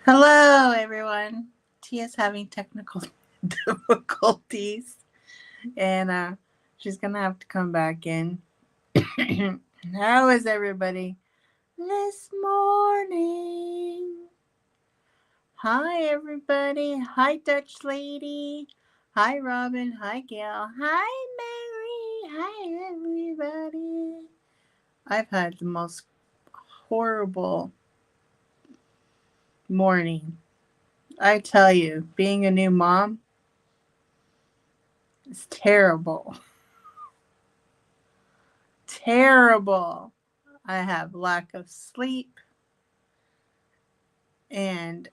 Hello, everyone. Tia's having technical difficulties, and she's gonna have to come back in. How is everybody this morning? Hi, everybody. Hi, Dutch lady. Hi, Robin. Hi, Gail. Hi, Mary. Hi, everybody. I've had the most horrible morning. I tell you, being a new mom, it's terrible. Terrible. I have lack of sleep, and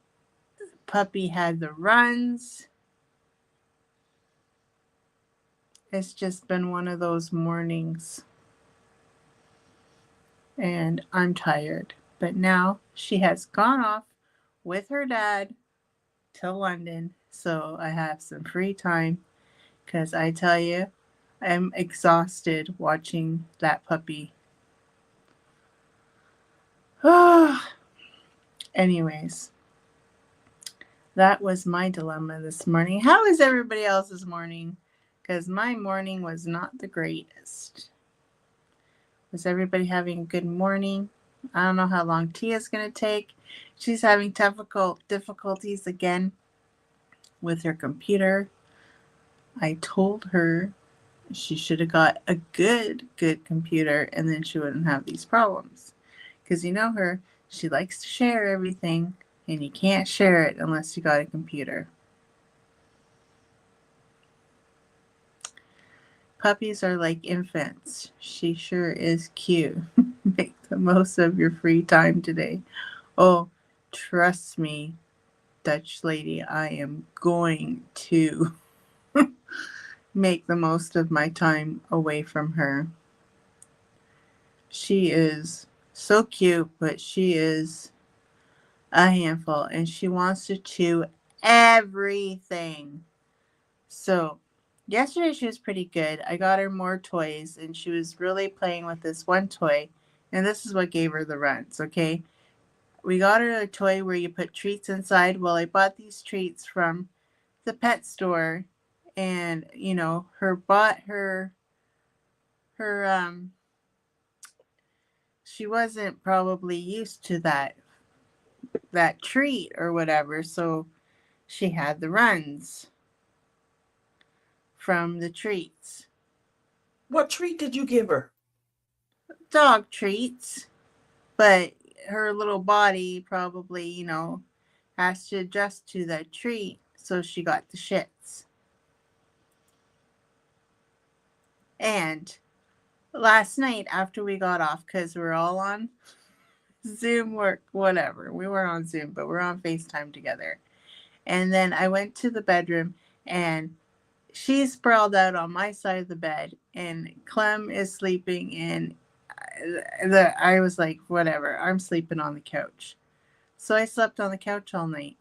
puppy had the runs. It's just been one of those mornings, and I'm tired. But now she has gone off with her dad to London, so I have some free time because I tell you, I'm exhausted watching that puppy. Anyways, that was my dilemma this morning. How is everybody else's morning? Because my morning was not the greatest. Was everybody having a good morning? I don't know how long Tia's going to take. She's having difficulties again with her computer. I told her she should have got a good computer, and then she wouldn't have these problems. Because you know her, she likes to share everything, and you can't share it unless you got a computer. Puppies are like infants. She sure is cute. Make the most of your free time today. Oh, trust me, Dutch lady, I am going to make the most of my time away from her. She is so cute, but she is a handful, and she wants to chew everything. So, yesterday she was pretty good. I got her more toys, and she was really playing with this one toy, and this is what gave her the runs, okay? We got her a toy where you put treats inside. Well, I bought these treats from the pet store, and her she wasn't probably used to that treat or whatever, so she had the runs from the treats. What treat did you give her? Dog treats, but her little body probably, has to adjust to that treat, so she got the shits. And last night after we got off, because we're all on Zoom work, whatever. We weren't on Zoom, but we're on FaceTime together. And then I went to the bedroom, and she's sprawled out on my side of the bed, and Clem is sleeping in I was like, whatever, I'm sleeping on the couch. So I slept on the couch all night.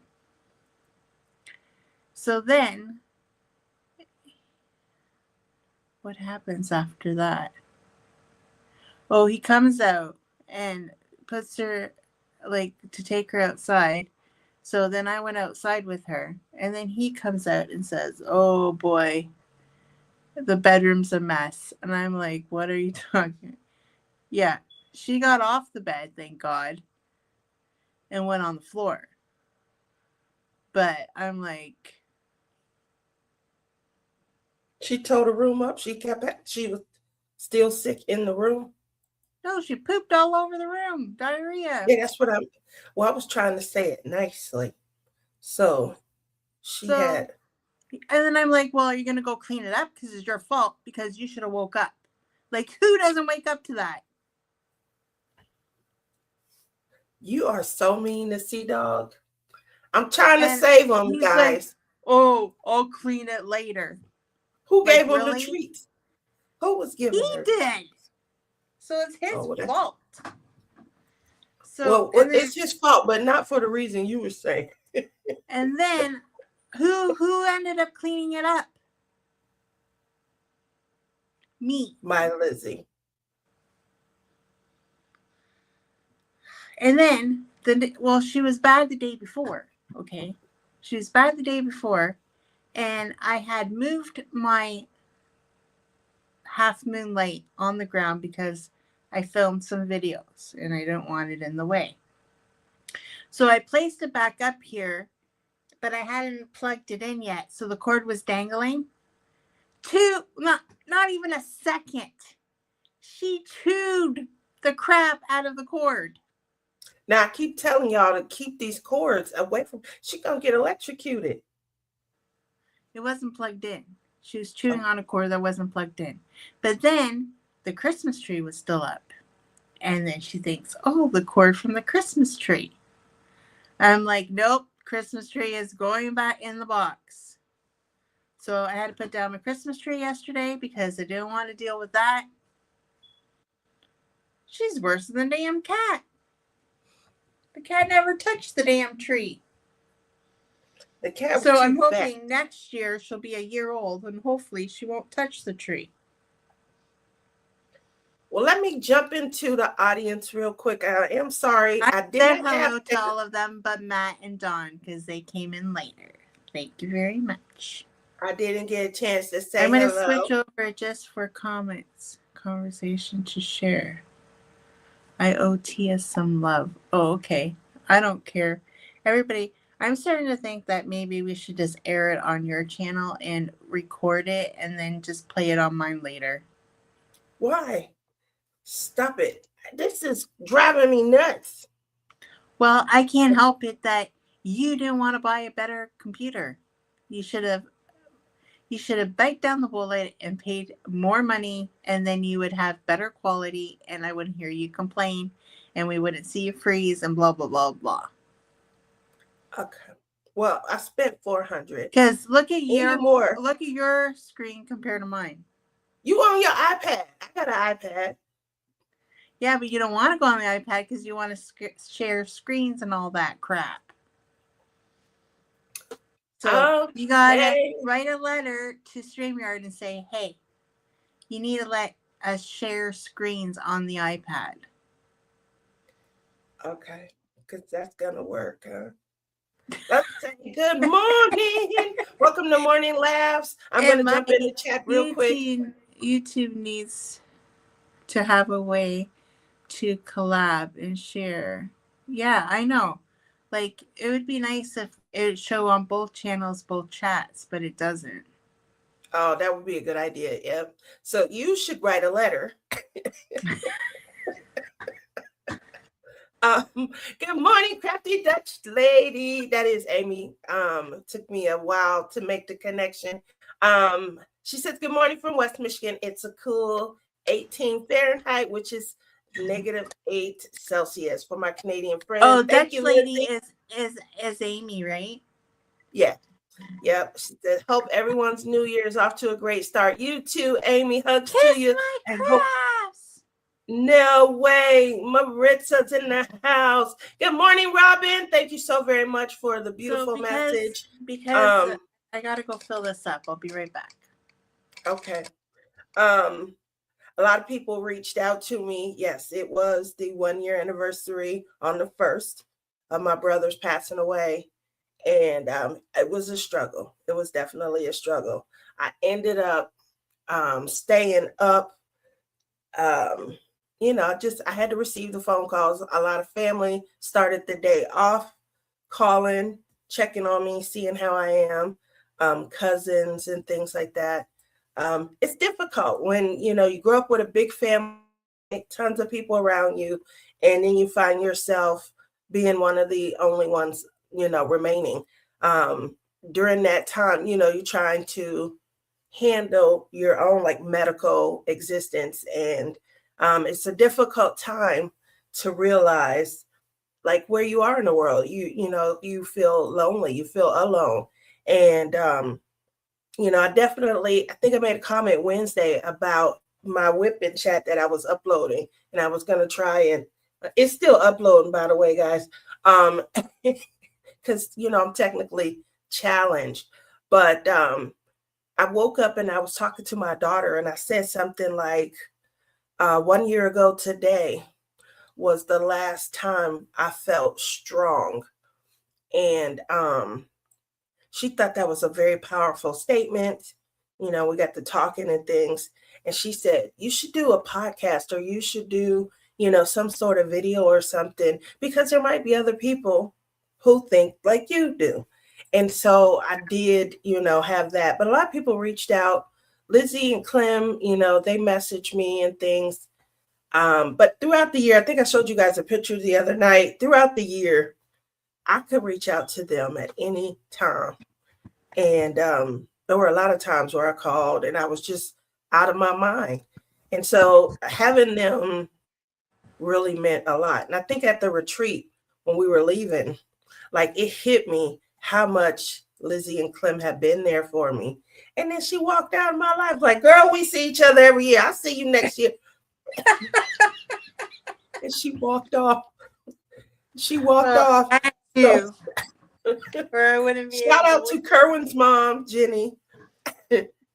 So then, what happens after that? Oh, he comes out and puts her, like, to take her outside. So then I went outside with her. And then he comes out and says, oh boy, the bedroom's a mess. And I'm like, what are you talking? Yeah, she got off the bed, thank God, and went on the floor. But I'm like, She tore the room up. She was still sick in the room. no, she pooped all over the room. Diarrhea. Yeah, that's what I was trying to say it nicely. So she So, had, and then I'm like, well, are you going to go clean it up? Because it's your fault. Because you should have woke up. Like, who doesn't wake up to that? you are so mean to Sea Dog. I'm trying to And save him, he's like, guys. oh, I'll clean it later. Who Like, gave him the really? treats? Who was He giving her the did. treats? So it's his Oh, well, that's fault. So, and then, it's his fault, but not for the reason you were saying. and then, who ended up cleaning it up? Me. My Lizzie. And then she was bad the day before. Okay. She was bad the day before. And I had moved my half moon light on the ground because I filmed some videos and I don't want it in the way. So I placed it back up here, but I hadn't plugged it in yet. So the cord was dangling. Not even a second. She chewed the crap out of the cord. Now I keep telling y'all to keep these cords away from. She's gonna get electrocuted. It wasn't plugged in. She was chewing on a cord that wasn't plugged in. But then the Christmas tree was still up. And then she thinks, oh, the cord from the Christmas tree. I'm like, nope, Christmas tree is going back in the box. So I had to put down my Christmas tree yesterday because I didn't want to deal with that. She's worse than the damn cat. The cat never touched the damn tree. The cat. So I'm hoping next year she'll be a year old and hopefully she won't touch the tree. Well, let me jump into the audience real quick. I am sorry. I said hello to all of them but Matt and Dawn because they came in later. Thank you very much. I didn't get a chance to say hello. I'm going to switch over just for comments. Conversation to share. I owe Tia some love. Oh, okay. I don't care. Everybody, I'm starting to think that maybe we should just air it on your channel and record it and then just play it on mine later. Why? Stop it. This is driving me nuts. Well, I can't help it that you didn't want to buy a better computer. You should have bite down the bullet and paid more money, and then you would have better quality, and I wouldn't hear you complain, and we wouldn't see you freeze and blah, blah, blah, blah. Okay. Well, I spent $400. Because look at your screen compared to mine. You on your iPad. I got an iPad. Yeah, but you don't want to go on the iPad because you want to share screens and all that crap. So you got to write a letter to StreamYard and say, hey, you need to let us share screens on the iPad. Okay, because that's going to work, huh? Let's say good morning. Welcome to Morning Laughs. I'm going to jump in the chat real quick. YouTube needs to have a way to collab and share. Yeah, I know. Like, it would be nice if it would show on both channels, both chats, but it doesn't. Oh, that would be a good idea. Yep. So you should write a letter. Good morning, crafty Dutch lady. That is Amy. Took me a while to make the connection. She says, good morning from West Michigan. It's a cool 18 Fahrenheit, which is -8 Celsius for my Canadian friends. Oh, Dutch lady is Amy, right? Yeah. Yep. She said, hope everyone's New Year's off to a great start. You too, Amy. Hugs to you. My crafts. No way. Maritza's in the house. Good morning, Robin. Thank you so very much for the beautiful message. Because I got to go fill this up. I'll be right back. Okay. A lot of people reached out to me. Yes, it was the 1-year anniversary on the 1st of my brother's passing away. And it was a struggle. It was definitely a struggle. I ended up staying up. I had to receive the phone calls. A lot of family started the day off calling, checking on me, seeing how I am, cousins and things like that. It's difficult when, you grow up with a big family, tons of people around you, and then you find yourself being one of the only ones, remaining. During that time, you're trying to handle your own medical existence. And it's a difficult time to realize where you are in the world. You feel lonely, you feel alone. And, I think I made a comment Wednesday about my whipping chat that I was uploading, and I was going to try and it's still uploading, by the way, guys. Because, I'm technically challenged, but I woke up and I was talking to my daughter and I said something like 1 year ago today was the last time I felt strong. And she thought that was a very powerful statement. We got to talking and things. And she said, you should do a podcast, or you should do, some sort of video or something, because there might be other people who think like you do. And so I did, have that. But a lot of people reached out. Lizzie and Clem, they messaged me and things. But throughout the year, I think I showed you guys a picture the other night. Throughout the year, I could reach out to them at any time. And there were a lot of times where I called and I was just out of my mind. And so having them really meant a lot. And I think at the retreat, when we were leaving, like, it hit me how much Lizzie and Clem have been there for me. And then she walked out of my life like, girl, we see each other every year. I'll see you next year. And she walked off. Thank you. Or I wouldn't be Shout out to Kerwin's mom, Jenny.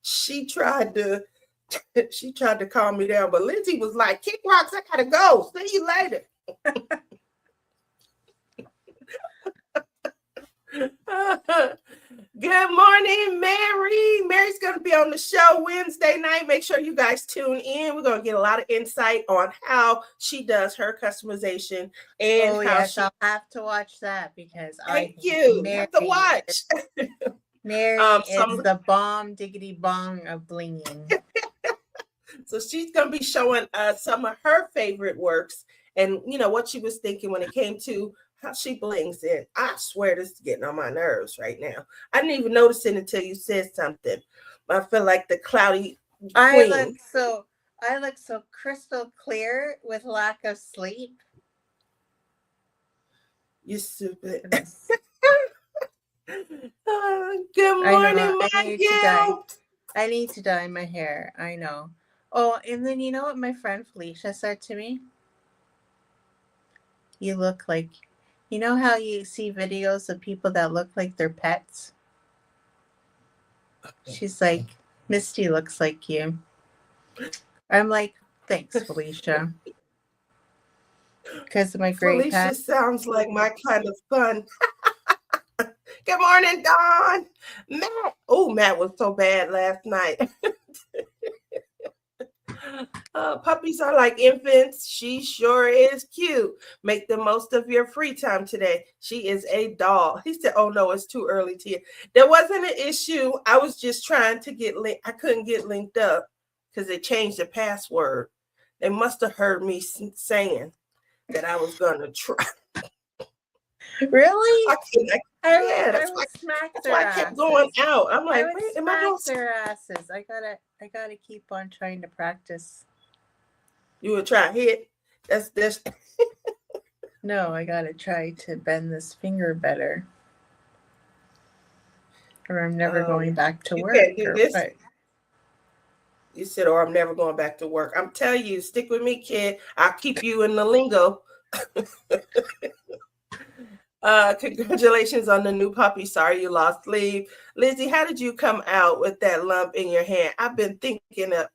She tried to calm me down, but Lindsay was like, kick rocks, I gotta go. See you later. Good morning, Mary. Mary's going to be on the show Wednesday night. Make sure you guys tune in. We're going to get a lot of insight on how she does her customization. And I'll have to watch that, because you have to watch. Mary is the bomb diggity bong of blinging. So she's going to be showing us some of her favorite works and, what she was thinking when it came to how she blings in. I swear this is getting on my nerves right now. I didn't even notice it until you said something. But I feel like the cloudy queen. I look so crystal clear with lack of sleep. You stupid. Good morning, my girl. I need to dye my hair. I know. Oh, and then you know what my friend Felicia said to me? You look like, you know how you see videos of people that look like their pets? She's like, Misty looks like you. I'm like, thanks, Felicia. Because of my great Felicia pet. Sounds like my kind of fun. Good morning, Dawn. Matt. Oh, Matt was so bad last night. Puppies are like infants. She sure is cute. Make the most of your free time today. She is a doll. He said, oh no, it's too early, Tia. There wasn't an issue. I was just trying to get linked. I couldn't get linked up because they changed the password. They must have heard me saying that I was going to try. Really? That's why I kept going out. I'm like, wait, am I going to their asses? I gotta keep on trying to practice. You would try hit. That's No, I gotta try to bend this finger better. Or I'm never going back to work. Can't do this. You said, or I'm never going back to work. I'm telling you, stick with me, kid. I'll keep you in the lingo. Congratulations on the new puppy. Sorry you lost sleep. Lizzie, how did you come out with that lump in your hand? I've been thinking of,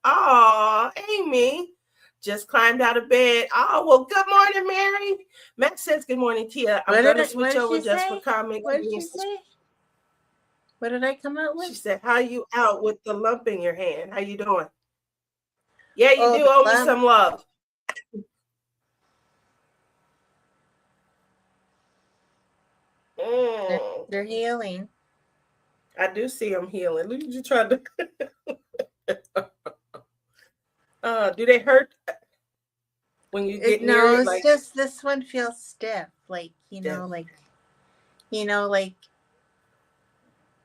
Amy just climbed out of bed. Oh, well, good morning, Mary. Matt says, good morning, Tia. I'm going to switch over just for comment. What did you say? What did I come out with? She said, how you out with the lump in your hand? How you doing? Yeah, you do owe me some love. They're healing. I do see them healing. Look at you trying to. Do they hurt when you get near? No, it's just this one feels stiff, like like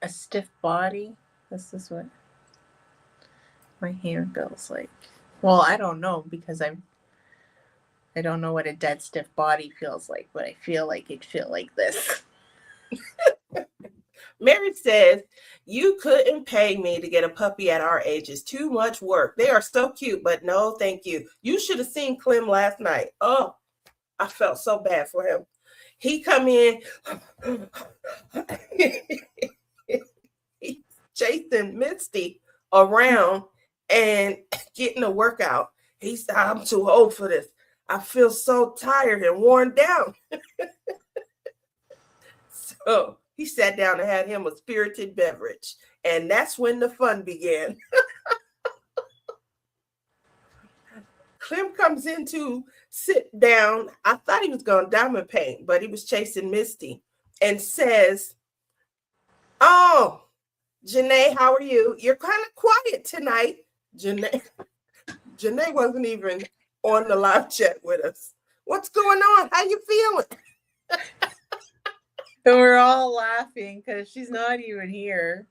a stiff body. This is what my hand feels like. Well, I don't know because I don't know what a dead stiff body feels like, but I feel like it feel like this. Mary says, you couldn't pay me to get a puppy at our age. It's too much work. They are so cute, but no, thank you. You should have seen Clem last night. Oh, I felt so bad for him. He come in, he's chasing Misty around and getting a workout. He said, I'm too old for this. I feel so tired and worn down. So he sat down and had him a spirited beverage. And that's when the fun began. Clem comes in to sit down. I thought he was going to diamond paint, but he was chasing Misty and says, "Oh, Janae, how are you? You're kind of quiet tonight." Janae wasn't even on the live chat with us. "What's going on? How you feeling?" And we're all laughing because she's not even here.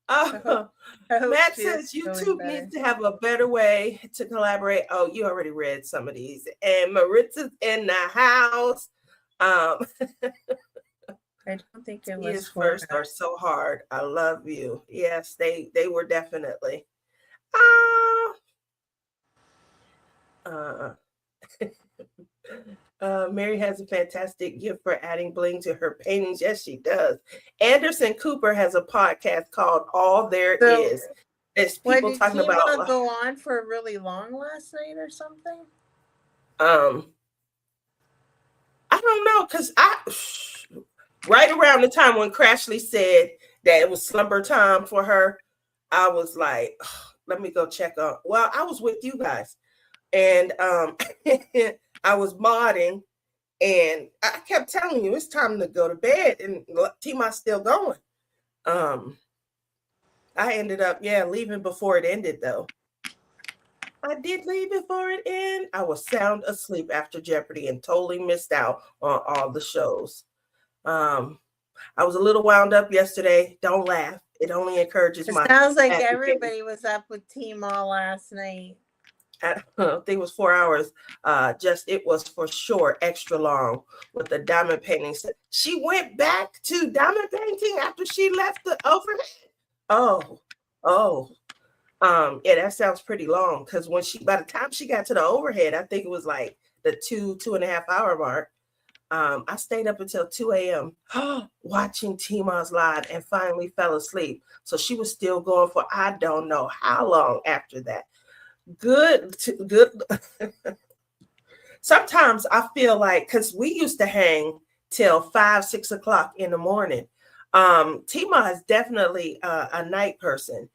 Matt says YouTube needs to have a better way to collaborate. Oh, you already read some of these. And Maritza's in the house. I don't think it was His first are so hard. I love you. Yes, they were definitely. Mary has a fantastic gift for adding bling to her paintings. Yes, she does. Anderson Cooper has a podcast called All There Is. It's people talking about. Did go on for really long last night or something? I don't know, because right around the time when Crashly said that it was slumber time for her, I was like, let me go check on. Well, I was with you guys, and I was modding, and I kept telling you it's time to go to bed, and Tima's still going. I ended up, leaving before it ended, though. I did leave before it ended. I was sound asleep after Jeopardy and totally missed out on all the shows. I was a little wound up yesterday. Don't laugh. It only encourages my. It sounds like everybody was up with Tima last night. I think it was 4 hours. It was for sure extra long with the diamond painting. She went back to diamond painting after she left the overhead. That sounds pretty long, because by the time she got to the overhead, I think it was like the 2.5 hour mark. I stayed up until 2 a.m. watching Tima's live and finally fell asleep. So she was still going for I don't know how long after that. Good. Sometimes I feel like, because we used to hang till 5, 6 o'clock in the morning. Tima is definitely a night person,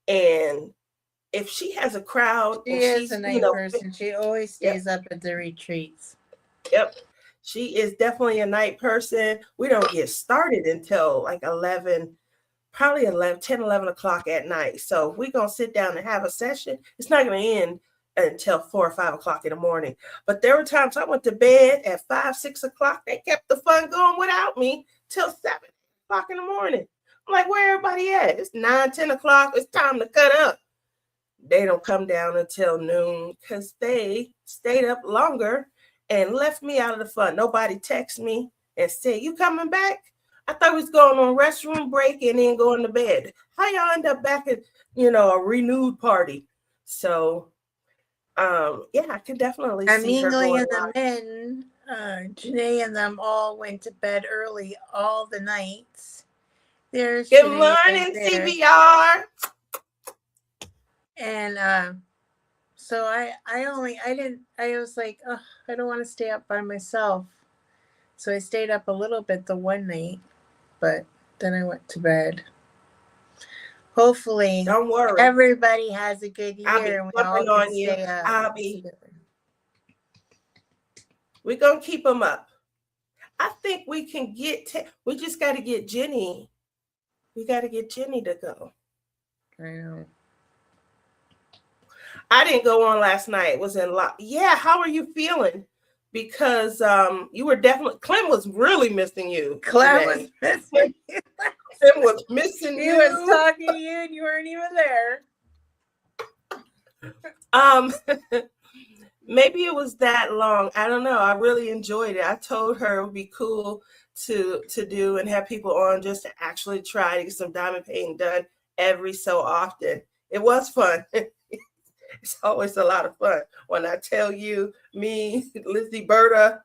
and if she has a crowd, she is a night person. She always stays up at the retreats. Yep, she is definitely a night person. We don't get started until like 11. Probably 10, 11 o'clock at night. So we're going to sit down and have a session. It's not going to end until 4 or 5 o'clock in the morning. But there were times I went to bed at 5, 6 o'clock. They kept the fun going without me till 7 o'clock in the morning. I'm like, where everybody at? It's 9, 10 o'clock. It's time to cut up. They don't come down until noon because they stayed up longer and left me out of the fun. Nobody texted me and said, "You coming back?" I thought we was going on restroom break and then going to bed. How y'all end up back at, a renewed party? So, I could definitely see her going. And the men, Janae and them all went to bed early all the nights. There's Good morning, CBR. And so I was like, oh, I don't want to stay up by myself. So I stayed up a little bit the one night, but then I went to bed. Hopefully, don't worry. Everybody has a good year. I'll be jumping on you. We're going to keep them up. I think we can we just got to get Jenny. We got to get Jenny to go. I know. I didn't go on last night. It was in Yeah, how are you feeling? Because you were definitely, Clem was really missing you. Clem was missing you. Clem was missing you. He was talking to you and you weren't even there. Maybe it was that long. I don't know. I really enjoyed it. I told her it would be cool to do and have people on just to actually try to get some diamond painting done every so often. It was fun. It's always a lot of fun. When I tell you, me, Lizzie, Berta,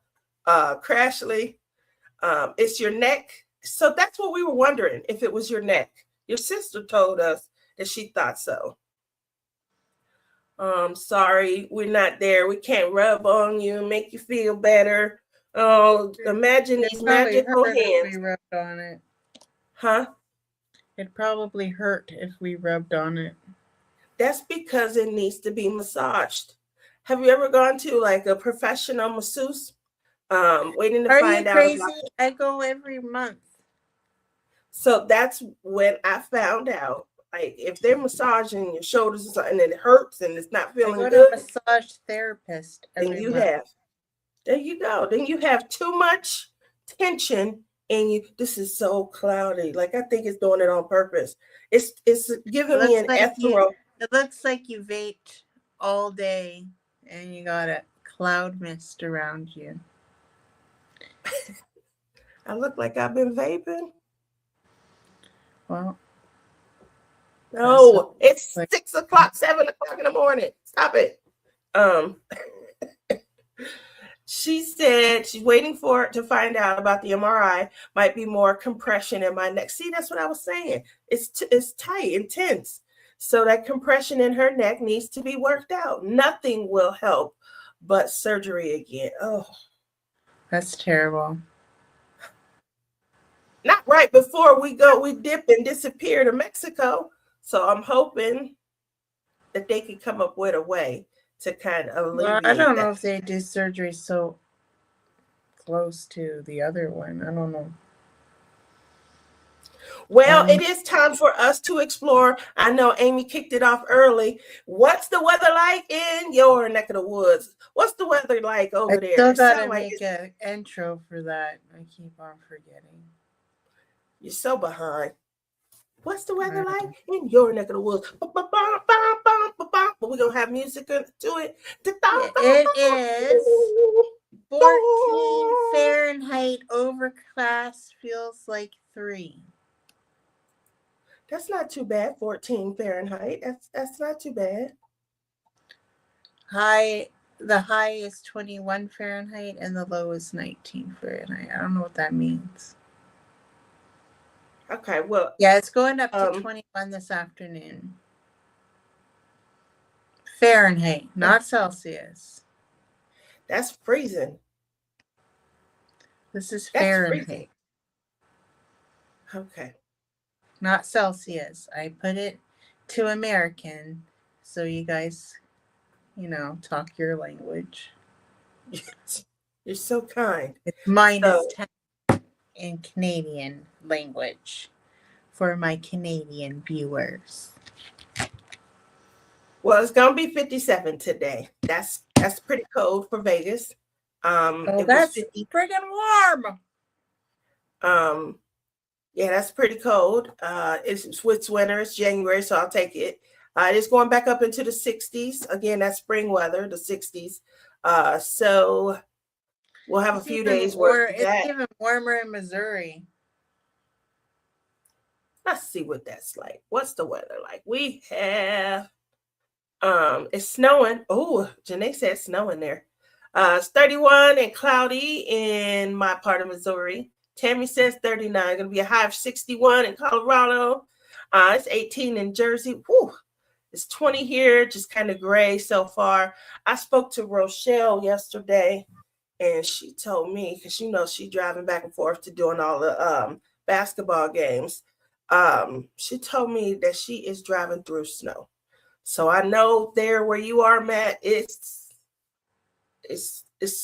Crashly, it's your neck. So that's what we were wondering, if it was your neck. Your sister told us that she thought so. Sorry, we're not there. We can't rub on you and make you feel better. Oh, imagine It these probably magical hurt if we hands. rubbed on it. Huh? It probably hurt if we rubbed on it. That's because it needs to be massaged. Have you ever gone to like a professional masseuse? Waiting to Are you find out about crazy? I go every month. So that's when I found out, like, if they're massaging your shoulders or something and it hurts and it's not I feeling go to a good, massage therapist then every month. there you go. Then you have too much tension and this is so cloudy. Like, I think it's doing it on purpose. It's giving me an ethereal. It looks like you vaped all day and you got a cloud mist around you. I look like I've been vaping. Well, no, it's 6 o'clock, 7 o'clock in the morning. Stop it. She said she's waiting to find out about the MRI. Might be more compression in my neck. See, that's what I was saying. It's tight, intense. So that compression in her neck needs to be worked out. Nothing will help but surgery again. Oh, that's terrible. Not right before we dip and disappear to Mexico. So I'm hoping that they can come up with a way to kind of alleviate I don't know if they do surgery so close to the other one. I don't know. Well, it is time for us to explore. I know Amy kicked it off early. What's the weather like in your neck of the woods? What's the weather like over there? I still gotta make an intro for that. I keep on forgetting. You're so behind. What's the weather like in your neck of the woods? But we're going to have music to it. It is 14 Fahrenheit, overcast, feels like 3. That's not too bad. 14 Fahrenheit. That's not too bad. The high is 21 Fahrenheit and the low is 19 Fahrenheit. I don't know what that means. Okay, well. Yeah, it's going up to 21 this afternoon. Fahrenheit, not Celsius. That's freezing. This is Fahrenheit. Freezing. Okay. Not Celsius. I put it to American so you guys, talk your language. You're so kind. It's -10 in Canadian language for my Canadian viewers. Well, it's gonna be 57 today. That's pretty cold for Vegas. That's friggin' warm. Yeah, that's pretty cold. It's winter. It's January, so I'll take it. It's going back up into the 60s. Again, that's spring weather, the 60s. So we'll have a few days worth of that. It's even warmer in Missouri. Let's see what that's like. What's the weather like? We have, it's snowing. Oh, Janae said snowing there. It's 31 and cloudy in my part of Missouri. Tammy says 39. Going to be a high of 61 in Colorado. It's 18 in Jersey. Whew. It's 20 here, just kind of gray so far. I spoke to Rochelle yesterday, and she told me, because she's driving back and forth to doing all the basketball games. She told me that she is driving through snow. So I know there where you are, Matt, it's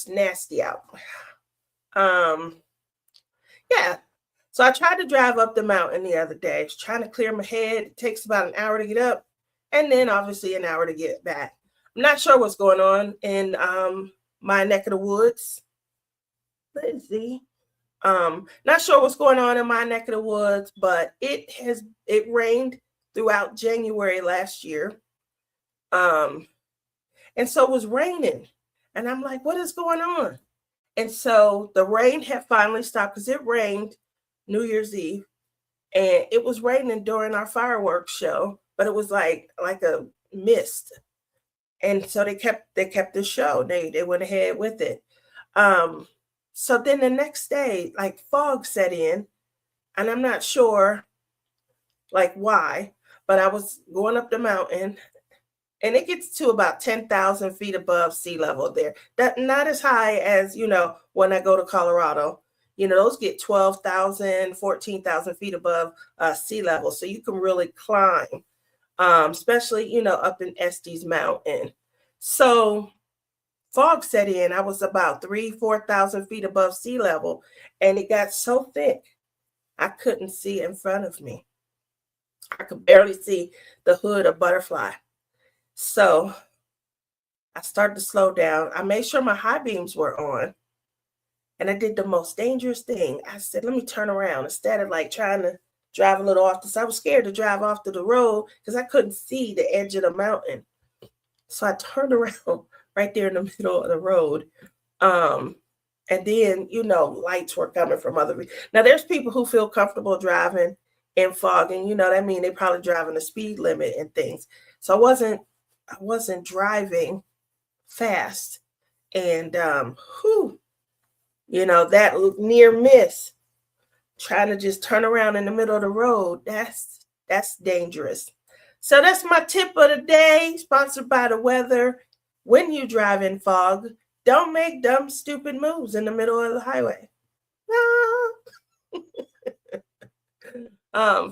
nasty out. Yeah. So I tried to drive up the mountain the other day. I was trying to clear my head. It takes about an hour to get up and then obviously an hour to get back. I'm not sure what's going on in my neck of the woods. Let's see. Not sure what's going on in my neck of the woods, but it rained throughout January last year. And so it was raining. And I'm like, what is going on? And so the rain had finally stopped because it rained New Year's Eve. And it was raining during our fireworks show, but it was like a mist. And so they kept the show. They went ahead with it. So then the next day, like fog set in, and I'm not sure like why, but I was going up the mountain and it gets to about 10,000 feet above sea level there. That not as high as, when I go to Colorado. Those get 12,000, 14,000 feet above sea level. So you can really climb, especially, up in Estes Mountain. So fog set in. I was about 4,000 feet above sea level, and it got so thick, I couldn't see in front of me. I could barely see the hood of Butterfly. So I started to slow down. I made sure my high beams were on. And I did the most dangerous thing. I said, let me turn around instead of like trying to drive a little off the side. I was scared to drive off to the road because I couldn't see the edge of the mountain. So I turned around right there in the middle of the road. And then, lights were coming from other. Now, there's people who feel comfortable driving in fog, and that mean they probably driving the speed limit and things. So I wasn't driving fast, and that near miss, trying to just turn around in the middle of the road, that's dangerous. So that's my tip of the day, sponsored by the weather. When you drive in fog, don't make dumb, stupid moves in the middle of the highway.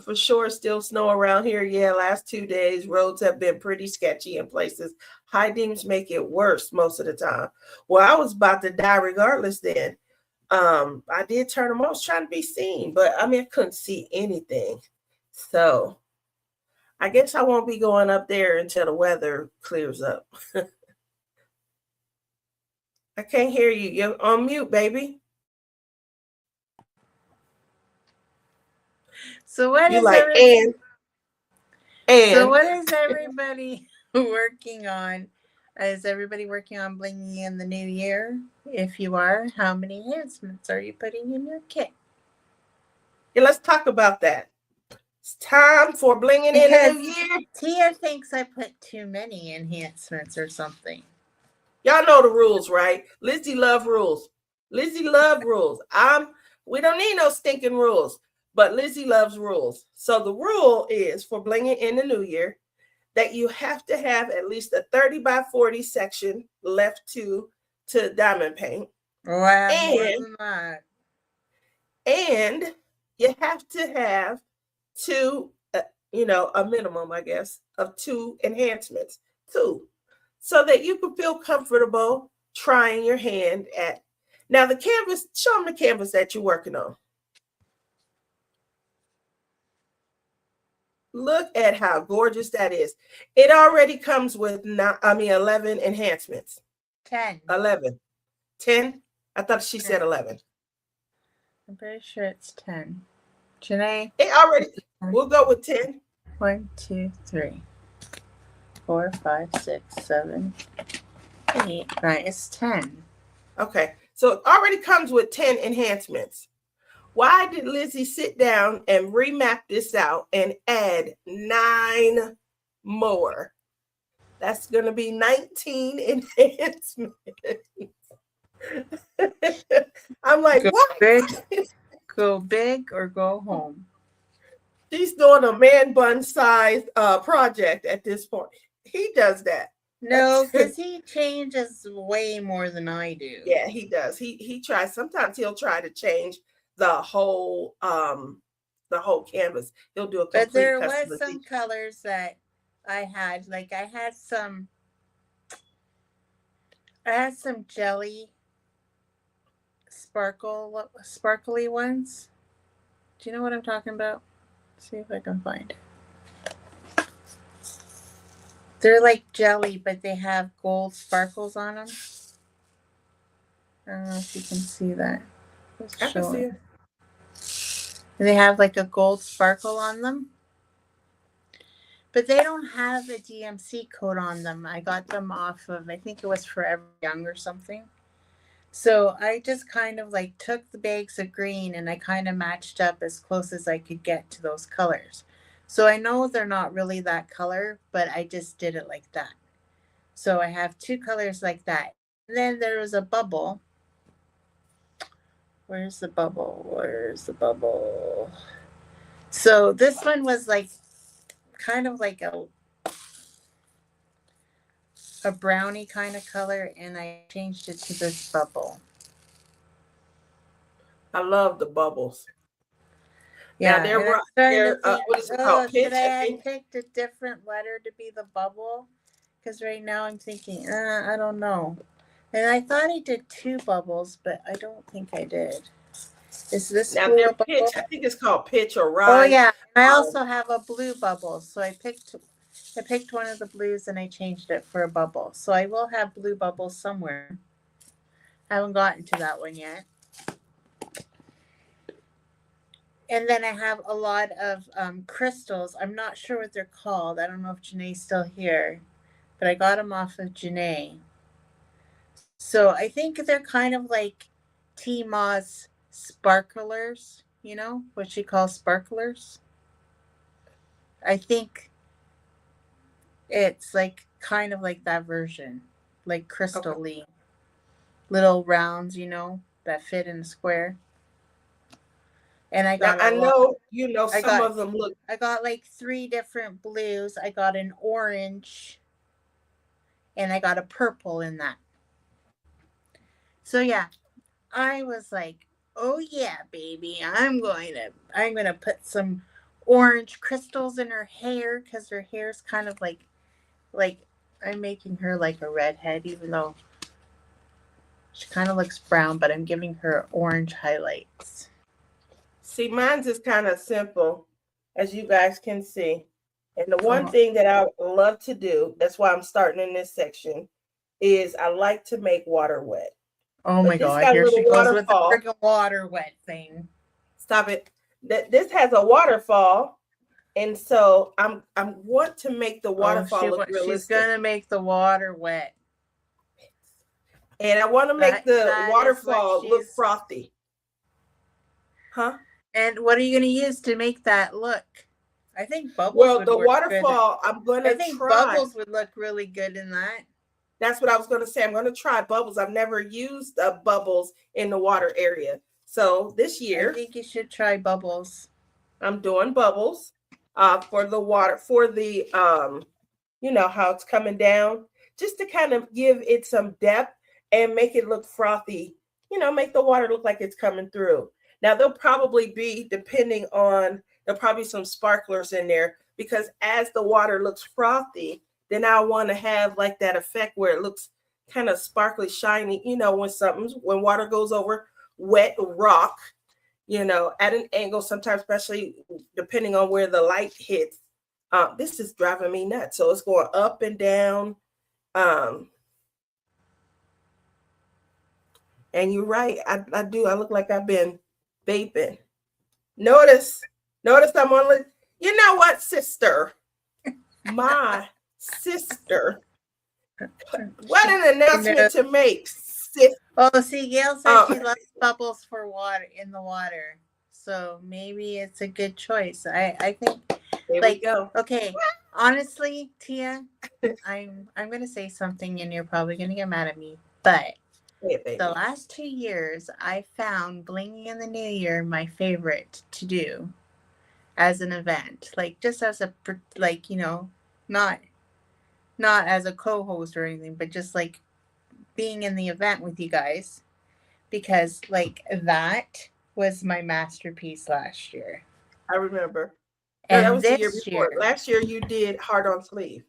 For sure, still snow around here. Yeah, last 2 days, roads have been pretty sketchy in places. High beams make it worse most of the time. Well, I was about to die regardless then. I did turn them on. I was trying to be seen, but I couldn't see anything. So I guess I won't be going up there until the weather clears up. I can't hear you. You're on mute, baby. So what you is like everybody? and So what is everybody working on? Is everybody working on blinging in the new year? If you are, how many enhancements are you putting in your kit? Yeah, let's talk about that. It's time for blinging in the new year. Tia thinks I put too many enhancements or something. Y'all know the rules, right? Lizzie love rules. Lizzie love rules. We don't need no stinking rules, but Lizzie loves rules. So the rule is for blinging in the new year that you have to have at least a 30 by 40 section left to diamond paint. Oh, I have more than that. And you have to have two, a minimum, I guess, of 2 enhancements, 2, so that you can feel comfortable trying your hand at. Now the canvas, show them the canvas that you're working on. Look at how gorgeous that is. It already comes with 11 enhancements. 10. 11. 10? I thought she said 11. I'm pretty sure it's 10. Janae? We'll go with 10. 1, 2, 3, 4, 5, 6, 7, 8. Right, it's 10. Okay, so it already comes with 10 enhancements. Why did Lizzie sit down and remap this out and add 9 more? That's going to be 19 enhancements. I'm like, what? Go big or go home. She's doing a man bun size project at this point. He does that. No, because he changes way more than I do. Yeah, he does. He tries. Sometimes he'll try to change the whole canvas. He'll do a complete. But there was some colors that I had. Like I had some jelly sparkly ones. Do you know what I'm talking about? Let's see if I can find it. They're like jelly, but they have gold sparkles on them. I don't know if you can see that. I can see it. They have like a gold sparkle on them. But they don't have a DMC code on them. I got them off of, I think it was Forever Young or something. So I just kind of like took the bags of green and I kind of matched up as close as I could get to those colors. So I know they're not really that color, but I just did it like that. So I have 2 colors like that. And then there was a bubble. Where's the bubble? So this one was like kind of like a brownie kind of color, and I changed it to this bubble. I love the bubbles. Yeah, Now and I'm starting to think, what is it oh, called? should Pitch, I I have think. picked a different letter to be the bubble? Because right now I'm thinking, I don't know. And I thought I did 2 bubbles, but I don't think I did. Is this Now blue their a bubble? pitch, I think it's called pitch or Oh rise. yeah, I also have a blue bubble, so I picked one of the blues and I changed it for a bubble. So I will have blue bubbles somewhere. I haven't gotten to that one yet. And then I have a lot of crystals. I'm not sure what they're called. I don't know if Janae's still here, but I got them off of Janae. So I think they're kind of like T-Mo's sparklers, you know, what she calls sparklers. I think it's like kind of like that version, like crystal-y. Okay. Little rounds, you know, that fit in a square. And I Now got a I lot. know I some got of them look. I got like 3 different blues. I got an orange and I got a purple in that. So yeah, I was like, "Oh yeah, baby, I'm going to put some orange crystals in her hair cuz her hair's kind of like I'm making her like a redhead even though she kind of looks brown, but I'm giving her orange highlights." See, mine's is kind of simple, as you guys can see. And the one Oh, thing that I love to do, that's why I'm starting in this section, is I like to make water wet. oh my But this God, got a here she little goes with the waterfall. freaking water wet thing. Stop it. This has a waterfall. And so I want to make the waterfall look She's realistic. gonna make the water wet. And I want to make the waterfall look frothy. Huh? And what are you going to use to make that look? I think bubbles Well, would the work waterfall, good. I'm going to try. I think bubbles would look really good in that. That's what I was going to say. I'm going to try bubbles. I've never used bubbles in the water area. So this year, I think you should try bubbles. I'm doing bubbles for the water, for the, you know, how it's coming down, just to kind of give it some depth and make it look frothy, you know, make the water look like it's coming through. Now, there'll probably be, there'll probably some sparklers in there because as the water looks frothy, then I want to have like that effect where it looks kind of sparkly, shiny, you know, when water goes over wet rock, you know, at an angle, sometimes, especially depending on where the light hits. This is driving me nuts. So it's going up and down. And you're right. I do. I look like I've been vaping. Notice I'm on. You know what, sister? My sister. What an announcement to make, sis. Oh, see, Gail says she loves bubbles for water in the water. So maybe it's a good choice. I think there we go. Okay. Honestly, Tia, I'm gonna say something and you're probably gonna get mad at me. But the last 2 years I found blinging in the new year my favorite to do as an event. Like just as a you know, not as a co-host or anything, but just like being in the event with you guys, because like that was my masterpiece last year. I remember. And that was the year before. Last year you did Heart on Sleeve.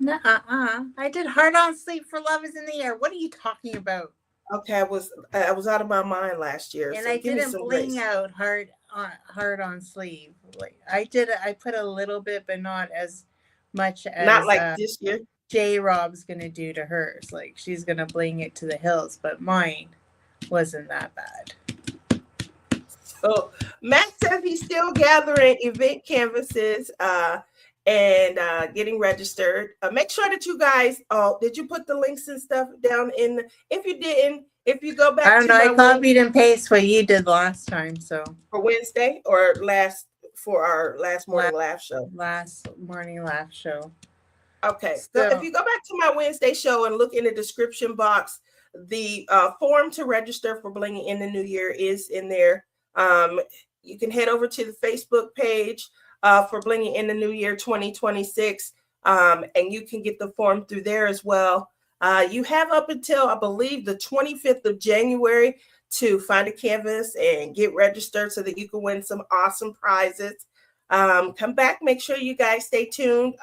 I did Heart on Sleeve for Love is in the Air. What are you talking about? Okay, I was out of my mind last year. And so I didn't bling out Heart on Sleeve. Like I put a little bit, but not as much as not like this year. J Rob's gonna do to hers. Like she's gonna bling it to the hills, but mine wasn't that bad. So Matt says he's still gathering event canvases and getting registered. Make sure that you guys, did you put the links and stuff down in? If you didn't, if you go back, I don't know. I copied and pasted what you did last time. So for Wednesday or for our last morning laugh show. Last morning laugh show. Okay, so if you go back to my Wednesday show and look in the description box, the form to register for Blinging in the New Year is in there. You can head over to the Facebook page for Blinging in the New Year 2026, and you can get the form through there as well. You have up until, I believe, the 25th of January to find a canvas and get registered so that you can win some awesome prizes. Come back. Make sure you guys stay tuned.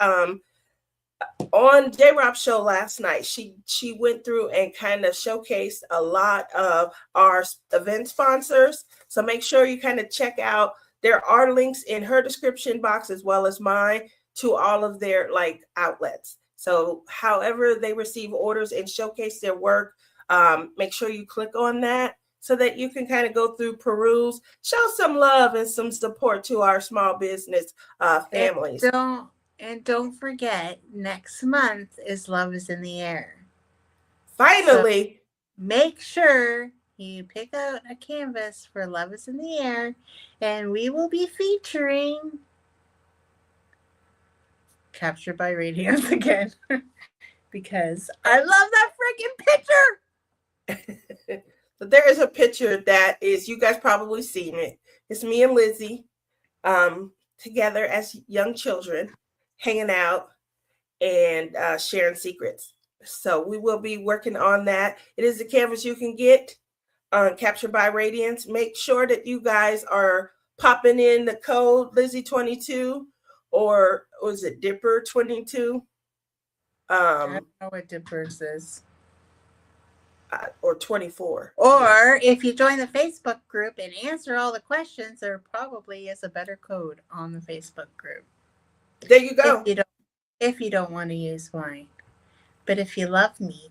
On J-Rob's show last night, she went through and kind of showcased a lot of our event sponsors. So make sure you kind of check out. There are links in her description box as well as mine to all of their outlets. So however they receive orders and showcase their work, make sure you click on that so that you can kind of go through, peruse, show some love and some support to our small business families. And don't forget, next month is Love is in the Air. Finally. So make sure you pick out a canvas for Love is in the Air, and we will be featuring Captured by Radiance again because I love that freaking picture. So there is a picture that is, you guys probably seen it. It's me and Lizzie together as young children, hanging out and sharing secrets. So we will be working on that. It is a canvas you can get on Captured by Radiance. Make sure that you guys are popping in the code Lizzie22 or was it Dipper22? I don't know what Dippers is. Or 24. Or if you join the Facebook group and answer all the questions, there probably is a better code on the Facebook group. There you go. If you don't want to use mine. But if you love me.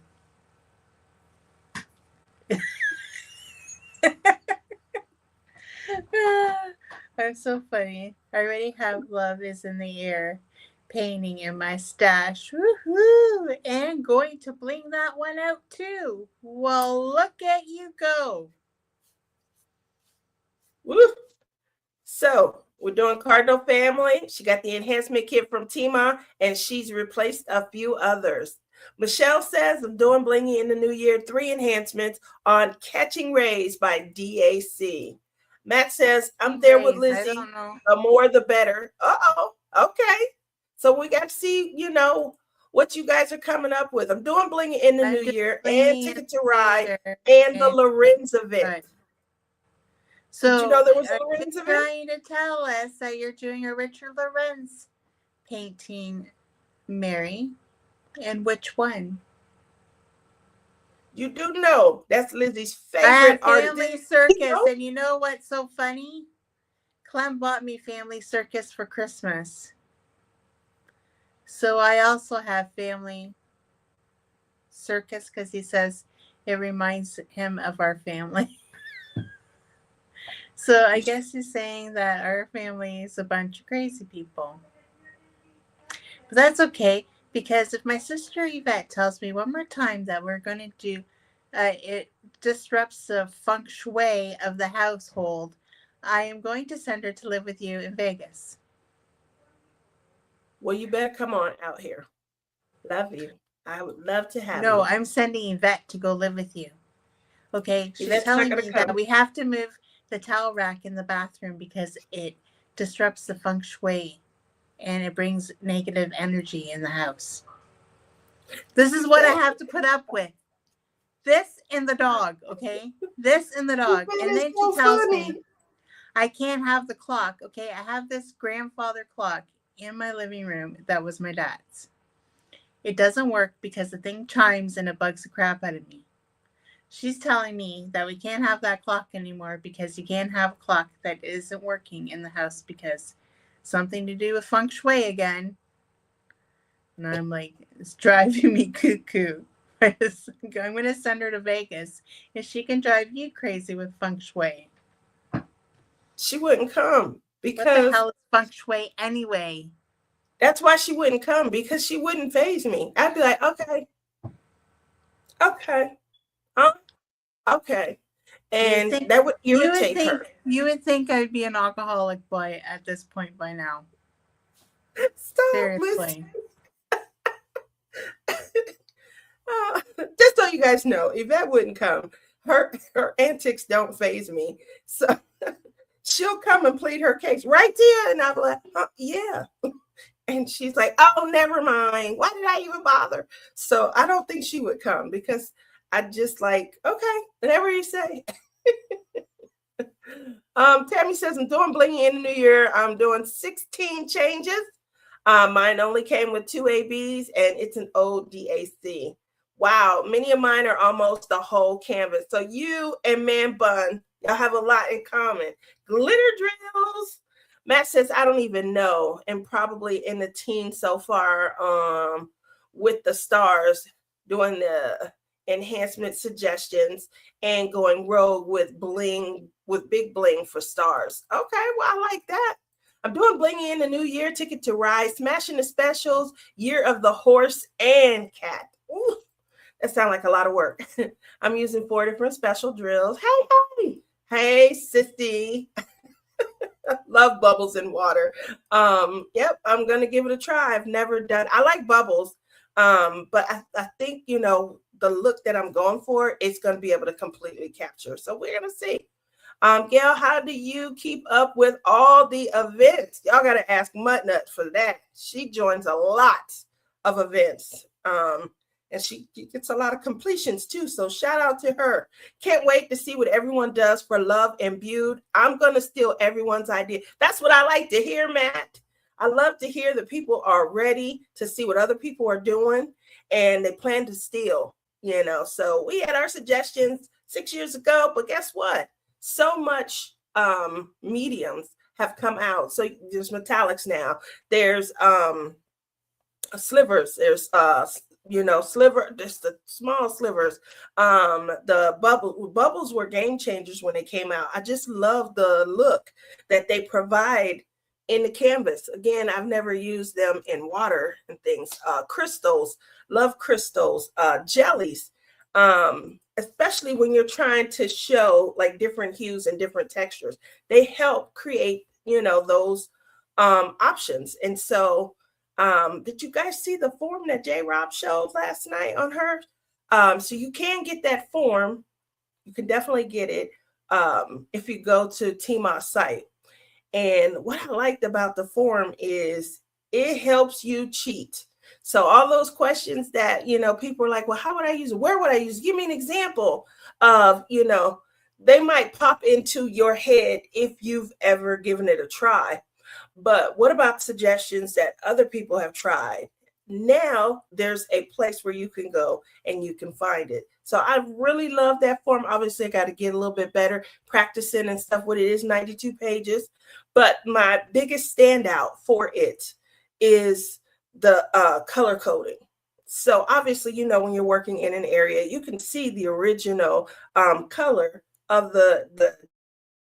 I'm so funny. I already have Love is in the Air painting in my stash. Woohoo! And going to bling that one out too. Well, look at you go. Woo! So we're doing Cardinal Family. She got the enhancement kit from Tima, and she's replaced a few others. Michelle says, I'm doing blingy in the new year. 3 enhancements on Catching Rays by DAC. Matt says, I'm there with Lizzie. The more, the better. Uh-oh. Okay. So we got to see, what you guys are coming up with. I'm doing blingy in the new year and Ticket to Ride and the Lorenz event. Right. So did you know there was a Lorenz event? Trying to tell us that you're doing a Richard Lorenz painting, Mary, and which one? You do know that's Lizzie's favorite artist. Family Circus, and you know what's so funny? Clem bought me Family Circus for Christmas, so I also have Family Circus because he says it reminds him of our family. So I guess he's saying that our family is a bunch of crazy people. But that's okay, because if my sister Yvette tells me one more time that we're going to do, it disrupts the feng shui of the household, I am going to send her to live with you in Vegas. Well, you better come on out here. Love you. I would love to have you. No, I'm sending Yvette to go live with you. Okay? She's telling me that we have to move the towel rack in the bathroom because it disrupts the feng shui and it brings negative energy in the house. This is what I have to put up with. This and the dog, okay? This and the dog. And then she tells me I can't have the clock, okay? I have this grandfather clock in my living room that was my dad's. It doesn't work because the thing chimes and it bugs the crap out of me. She's telling me that we can't have that clock anymore because you can't have a clock that isn't working in the house because something to do with feng shui again. And I'm like, it's driving me cuckoo. I'm going to send her to Vegas and she can drive you crazy with feng shui. She wouldn't come because... What the hell is feng shui anyway? That's why she wouldn't come, because she wouldn't faze me. I'd be like, okay. Okay. And that would irritate her. You would think I'd be an alcoholic at this point by now. Stop. Seriously. Just so you guys know, Yvette wouldn't come. Her antics don't faze me. So she'll come and plead her case right there. And I'm like, yeah. And she's like, oh, never mind. Why did I even bother? So I don't think she would come because I just like, okay, whatever you say. Tammy says, I'm doing blingy in the new year. I'm doing 16 changes. Mine only came with 2 ABs and it's an old DAC. Wow, many of mine are almost the whole canvas. So you and Man Bun, y'all have a lot in common. Glitter drills. Matt says, I don't even know. And probably in the teens so far with the stars, doing the enhancement suggestions and going rogue with bling, with big bling for stars. Okay, well, I like that. I'm doing blingy in the new year, Ticket to Ride, smashing the specials, year of the horse and cat. Ooh, that sounds like a lot of work. I'm using 4 different special drills. Hey, sissy. Love bubbles in water. Yep, I'm gonna give it a try. I've never done. I like bubbles, but I think the look that I'm going for is going to be able to completely capture. So we're gonna see. Gail, how do you keep up with all the events? Y'all got to ask Mudnut for that. She joins a lot of events. And she gets a lot of completions too. So shout out to her. Can't wait to see what everyone does for Love Imbued. I'm going to steal everyone's idea. That's what I like to hear, Matt. I love to hear that people are ready to see what other people are doing and they plan to steal, So we had our suggestions 6 years ago, but guess what? So much mediums have come out. So there's metallics now. There's slivers. There's sliver, just the small slivers. The bubbles were game changers when they came out. I just love the look that they provide in the canvas. Again, I've never used them in water and things. Crystals, love crystals, jellies. Especially when you're trying to show like different hues and different textures, they help create, those options. And so, did you guys see the form that J. Rob showed last night on her? So you can get that form. You can definitely get it if you go to Tima's site. And what I liked about the form is it helps you cheat. So all those questions that, people are like, well, how would I use it? Where would I use it? Give me an example of, they might pop into your head if you've ever given it a try. But what about suggestions that other people have tried? Now there's a place where you can go and you can find it. So I really love that form. Obviously, I got to get a little bit better practicing and stuff. What it is, 92 pages. But my biggest standout for it is the color coding. So obviously, when you're working in an area, you can see the original color of the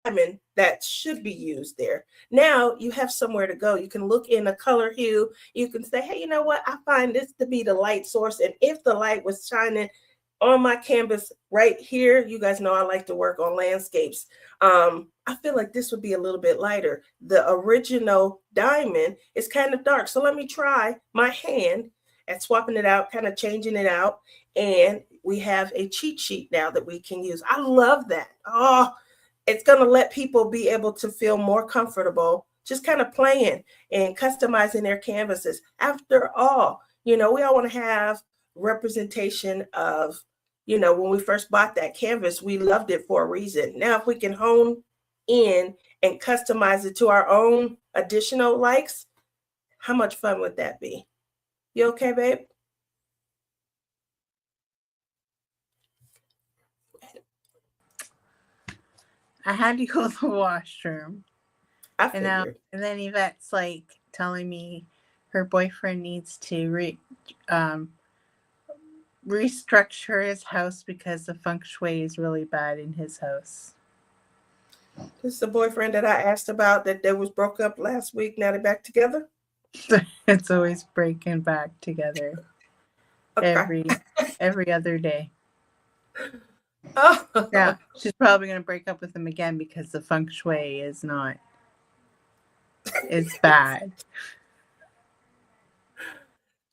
diamond that should be used there. Now you have somewhere to go. You can look in a color hue. You can say, hey, you know what? I find this to be the light source. And if the light was shining on my canvas right here, you guys know I like to work on landscapes. I feel like this would be a little bit lighter. The original diamond is kind of dark. So let me try my hand at swapping it out, kind of changing it out. And we have a cheat sheet now that we can use. I love that. Oh, it's going to let people be able to feel more comfortable just kind of playing and customizing their canvases. After all, we all want to have representation of, when we first bought that canvas, we loved it for a reason. Now, if we can hone in and customize it to our own additional likes, how much fun would that be? You okay, babe? I had to go to the washroom. I figured. And then Yvette's like telling me her boyfriend needs to restructure his house because the feng shui is really bad in his house. This is the boyfriend that I asked about that was broke up last week. Now they're back together. It's always breaking back together. Okay. every other day. Oh. Yeah, she's probably going to break up with him again because the feng shui is not. It's bad.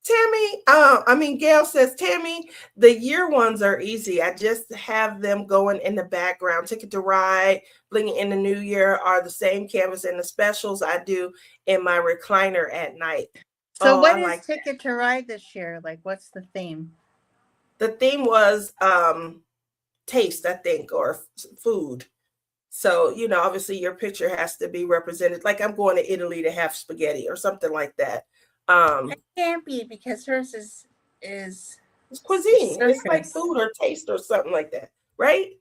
Tammy, Gail says, Tammy, the year ones are easy. I just have them going in the background. Ticket to Ride, Blingy in the New Year are the same canvas and the specials I do in my recliner at night. So Oh, what I is like that. Ticket to Ride this year? Like, what's the theme? The theme was taste, I think, or food. So, obviously your picture has to be represented. Like I'm going to Italy to have spaghetti or something like that. It can't be because hers is It's cuisine. It's like circus. food or taste or something like that, right?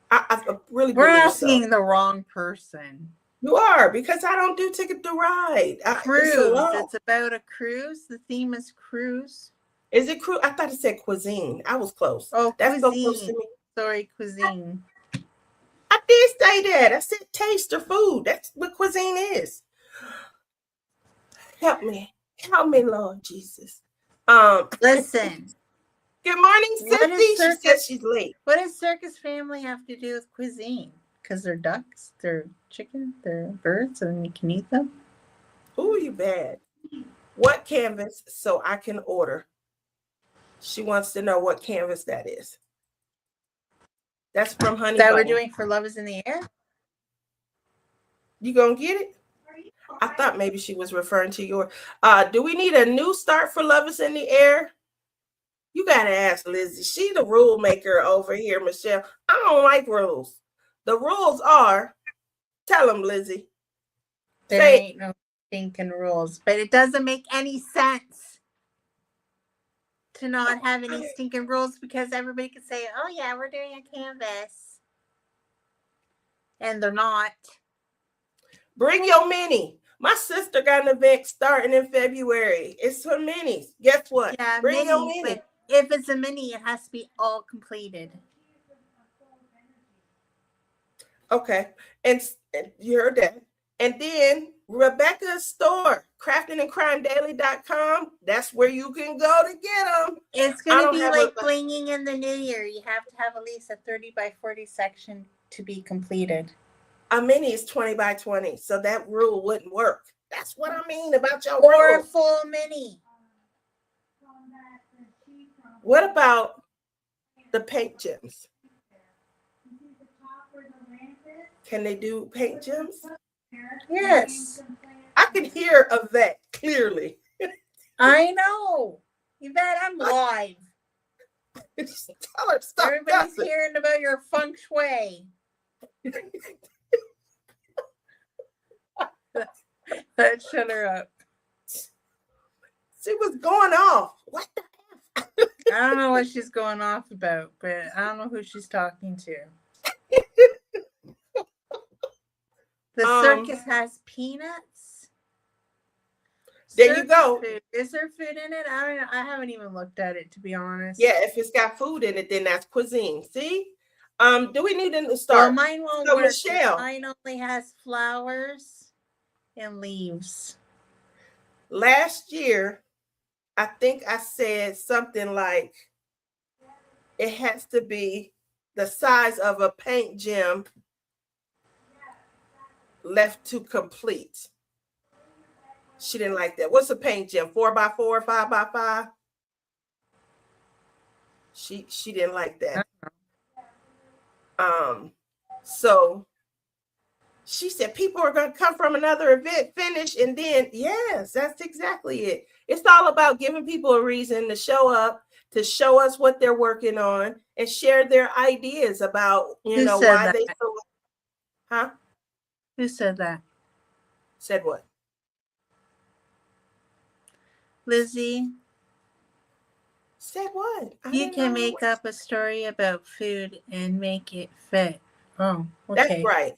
I really We're believe so. asking the wrong person. You are, because I don't do Ticket to Ride. It's a Cruise. law. It's about a cruise. The theme is cruise. Is it cruise? I thought it said cuisine. I was close. Oh, That's so close cuisine. to me. Sorry, cuisine. I did say that. I said taste or food. That's what cuisine is. Help me, Lord Jesus. Listen. Good morning, Cynthia. She says she's late. What does circus family have to do with cuisine? Because they're ducks, they're chicken, they're birds, and you can eat them. Ooh, you bad. What canvas so I can order? She wants to know what canvas that is. That's from Honey That Bunny. we're doing for Love is in the Air? You gonna get it? I thought maybe she was referring to your. Do we need a new start for Love is in the Air? You gotta ask Lizzie. She the rule maker over here, Michelle. I don't like rules. The rules are, tell them, Lizzie. There ain't no stinking rules, but it doesn't make any sense to not have any stinking rules because everybody can say, oh yeah, we're doing a canvas. And they're not. Bring your mini. My sister got an event starting in February. It's for minis. Guess what? Yeah, bring your mini. But if it's a mini, it has to be all completed. Okay. And you heard that. And then Rebecca's store, craftingandcrimedaily.com. That's where you can go to get them. It's going to be like blinging in the new year. You have to have at least a 30 by 40 section to be completed. A mini is 20 by 20, so that rule wouldn't work. That's what I mean about your or rule. A full mini. What about the paint gems? Can they do paint gems? Yes. I can hear Yvette clearly. I know. Yvette, I'm live. Tell her stop. Everybody's hearing about your feng shui. Let's shut her up. She was going off. What the F? I don't know what she's going off about, but I don't know who she's talking to. The circus has peanuts. There you go. Food. Is there food in it? I don't know. I haven't even looked at it, to be honest. Yeah, if it's got food in it, then that's cuisine. See? Do we need to start? Well, mine won't work. Michelle. Mine only has flowers and leaves. Last year, I think I said something like it has to be the size of a paint gem left to complete. She didn't like that. What's a paint gem? 4x4, 5x5? She didn't like that. So she said people are going to come from another event, finish, and then yes, that's exactly it. It's all about giving people a reason to show up, to show us what they're working on, and share their ideas about why they so. Huh? Who said that? Said what? Lizzie. Said what? You can make up a story about food and make it fit. Oh, okay. That's right.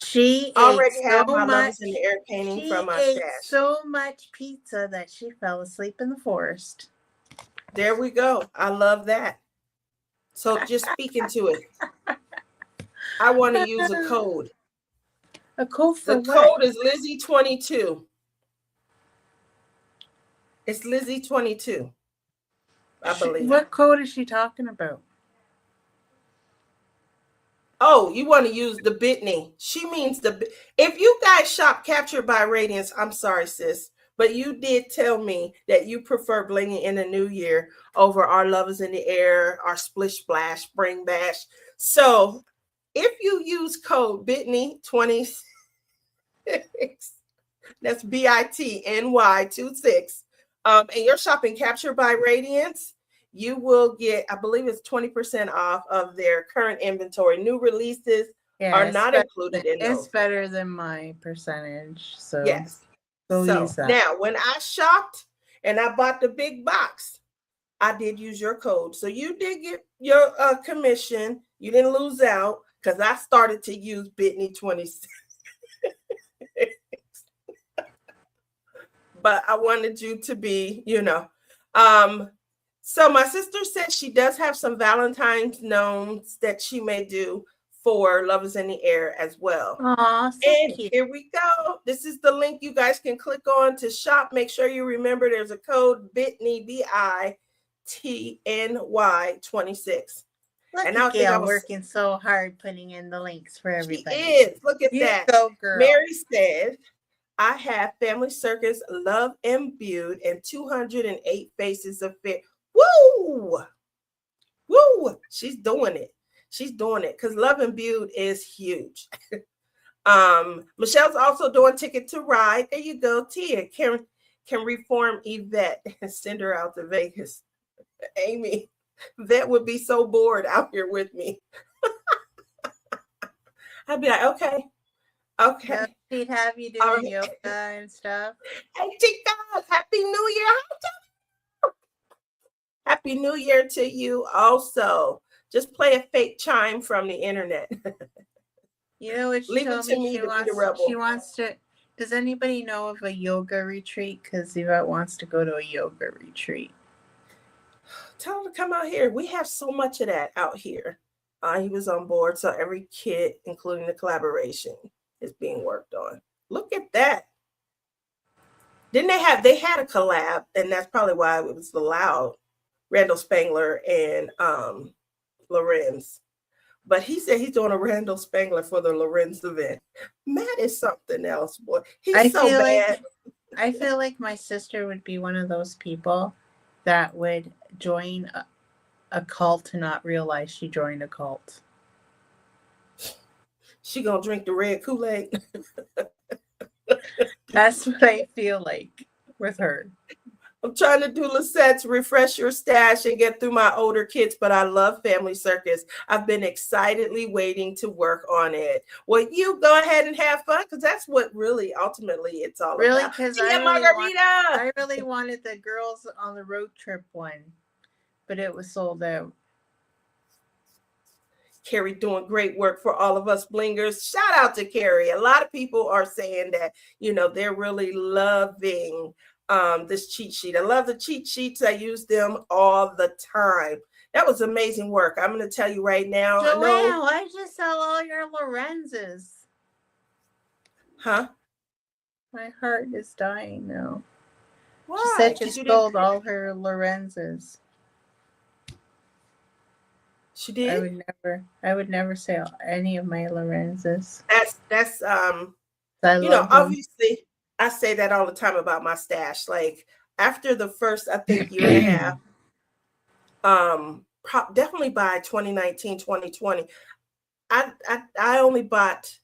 She already ate have so my much, Lovers in the Air painting from my ate stash. So much pizza that she fell asleep in the forest. There we go. I love that. So just speaking to it, I want to use a code. A code for what? The code is Lizzie 22. It's Lizzie 22. I believe. What code is she talking about? Oh, you want to use the Bitney. She means if you guys shop Captured by Radiance, I'm sorry, sis, but you did tell me that you prefer blinging in the new year over our Lovers in the Air, our Splish Splash, Spring Bash. So if you use code Bitney 26, That's BITNY26. And you're shopping Captured by Radiance, you will get, I believe it's 20% off of their current inventory. New releases Yeah, are not included in it's those. better than my percentage. So Yes. go So use that. now when I shopped and I bought the big box, I did use your code. So you did get your commission. You didn't lose out because I started to use Bitney 26. But I wanted you to be, So my sister said she does have some Valentine's gnomes that she may do for Love is in the Air as well. Aw, so And cute. here we go. This is the link you guys can click on to shop. Make sure you remember there's a code Bitney, BITNY26. Look And at Gail working so hard putting in the links for everybody. She is. Look at You that. go, girl. Mary said, I have Family Circus Love Imbued and 208 Faces of Fear. Woo! Woo! She's doing it. She's doing it because Love Imbued is huge. Michelle's also doing Ticket to Ride. There you go. Tia can reform Yvette and send her out to Vegas. Amy, Yvette would be so bored out here with me. I'd be like, okay. Yeah, she'd have you doing yoga and stuff. Hey, Chica, Happy New Year. Happy New Year to you also. Just play a fake chime from the internet. You know what she told me? She wants to. Does anybody know of a yoga retreat? Because Yvette wants to go to a yoga retreat. Tell him to come out here. We have so much of that out here. He was on board. So every kit, including the collaboration, is being worked on. Look at that. Didn't they had a collab, and that's probably why it was allowed. Randall Spangler and Lorenz. But he said he's doing a Randall Spangler for the Lorenz event. Matt is something else, boy. He's so bad. I feel like my sister would be one of those people that would join a cult and not realize she joined a cult. She gonna drink the red Kool-Aid. That's what I feel like with her. I'm trying to do Lisette's refresh your stash and get through my older kids, but I love Family Circus. I've been excitedly waiting to work on it. Well, you go ahead and have fun because that's what really ultimately it's all about. Really, because I really wanted the Girls on the Road Trip one, but it was sold out. Carrie doing great work for all of us blingers. Shout out to Carrie. A lot of people are saying that, they're really loving this cheat sheet. I love the cheat sheets. I use them all the time. That was amazing work. I'm going to tell you right now. Joanne, why'd you sell all your Lorenzes? Huh? My heart is dying now. Why? She said she sold all her Lorenzes. She did? I would never sell any of my Lorenzes. That's obviously I say that all the time about my stash. Like after the first, I think, year and a half, definitely by 2019, 2020, I only bought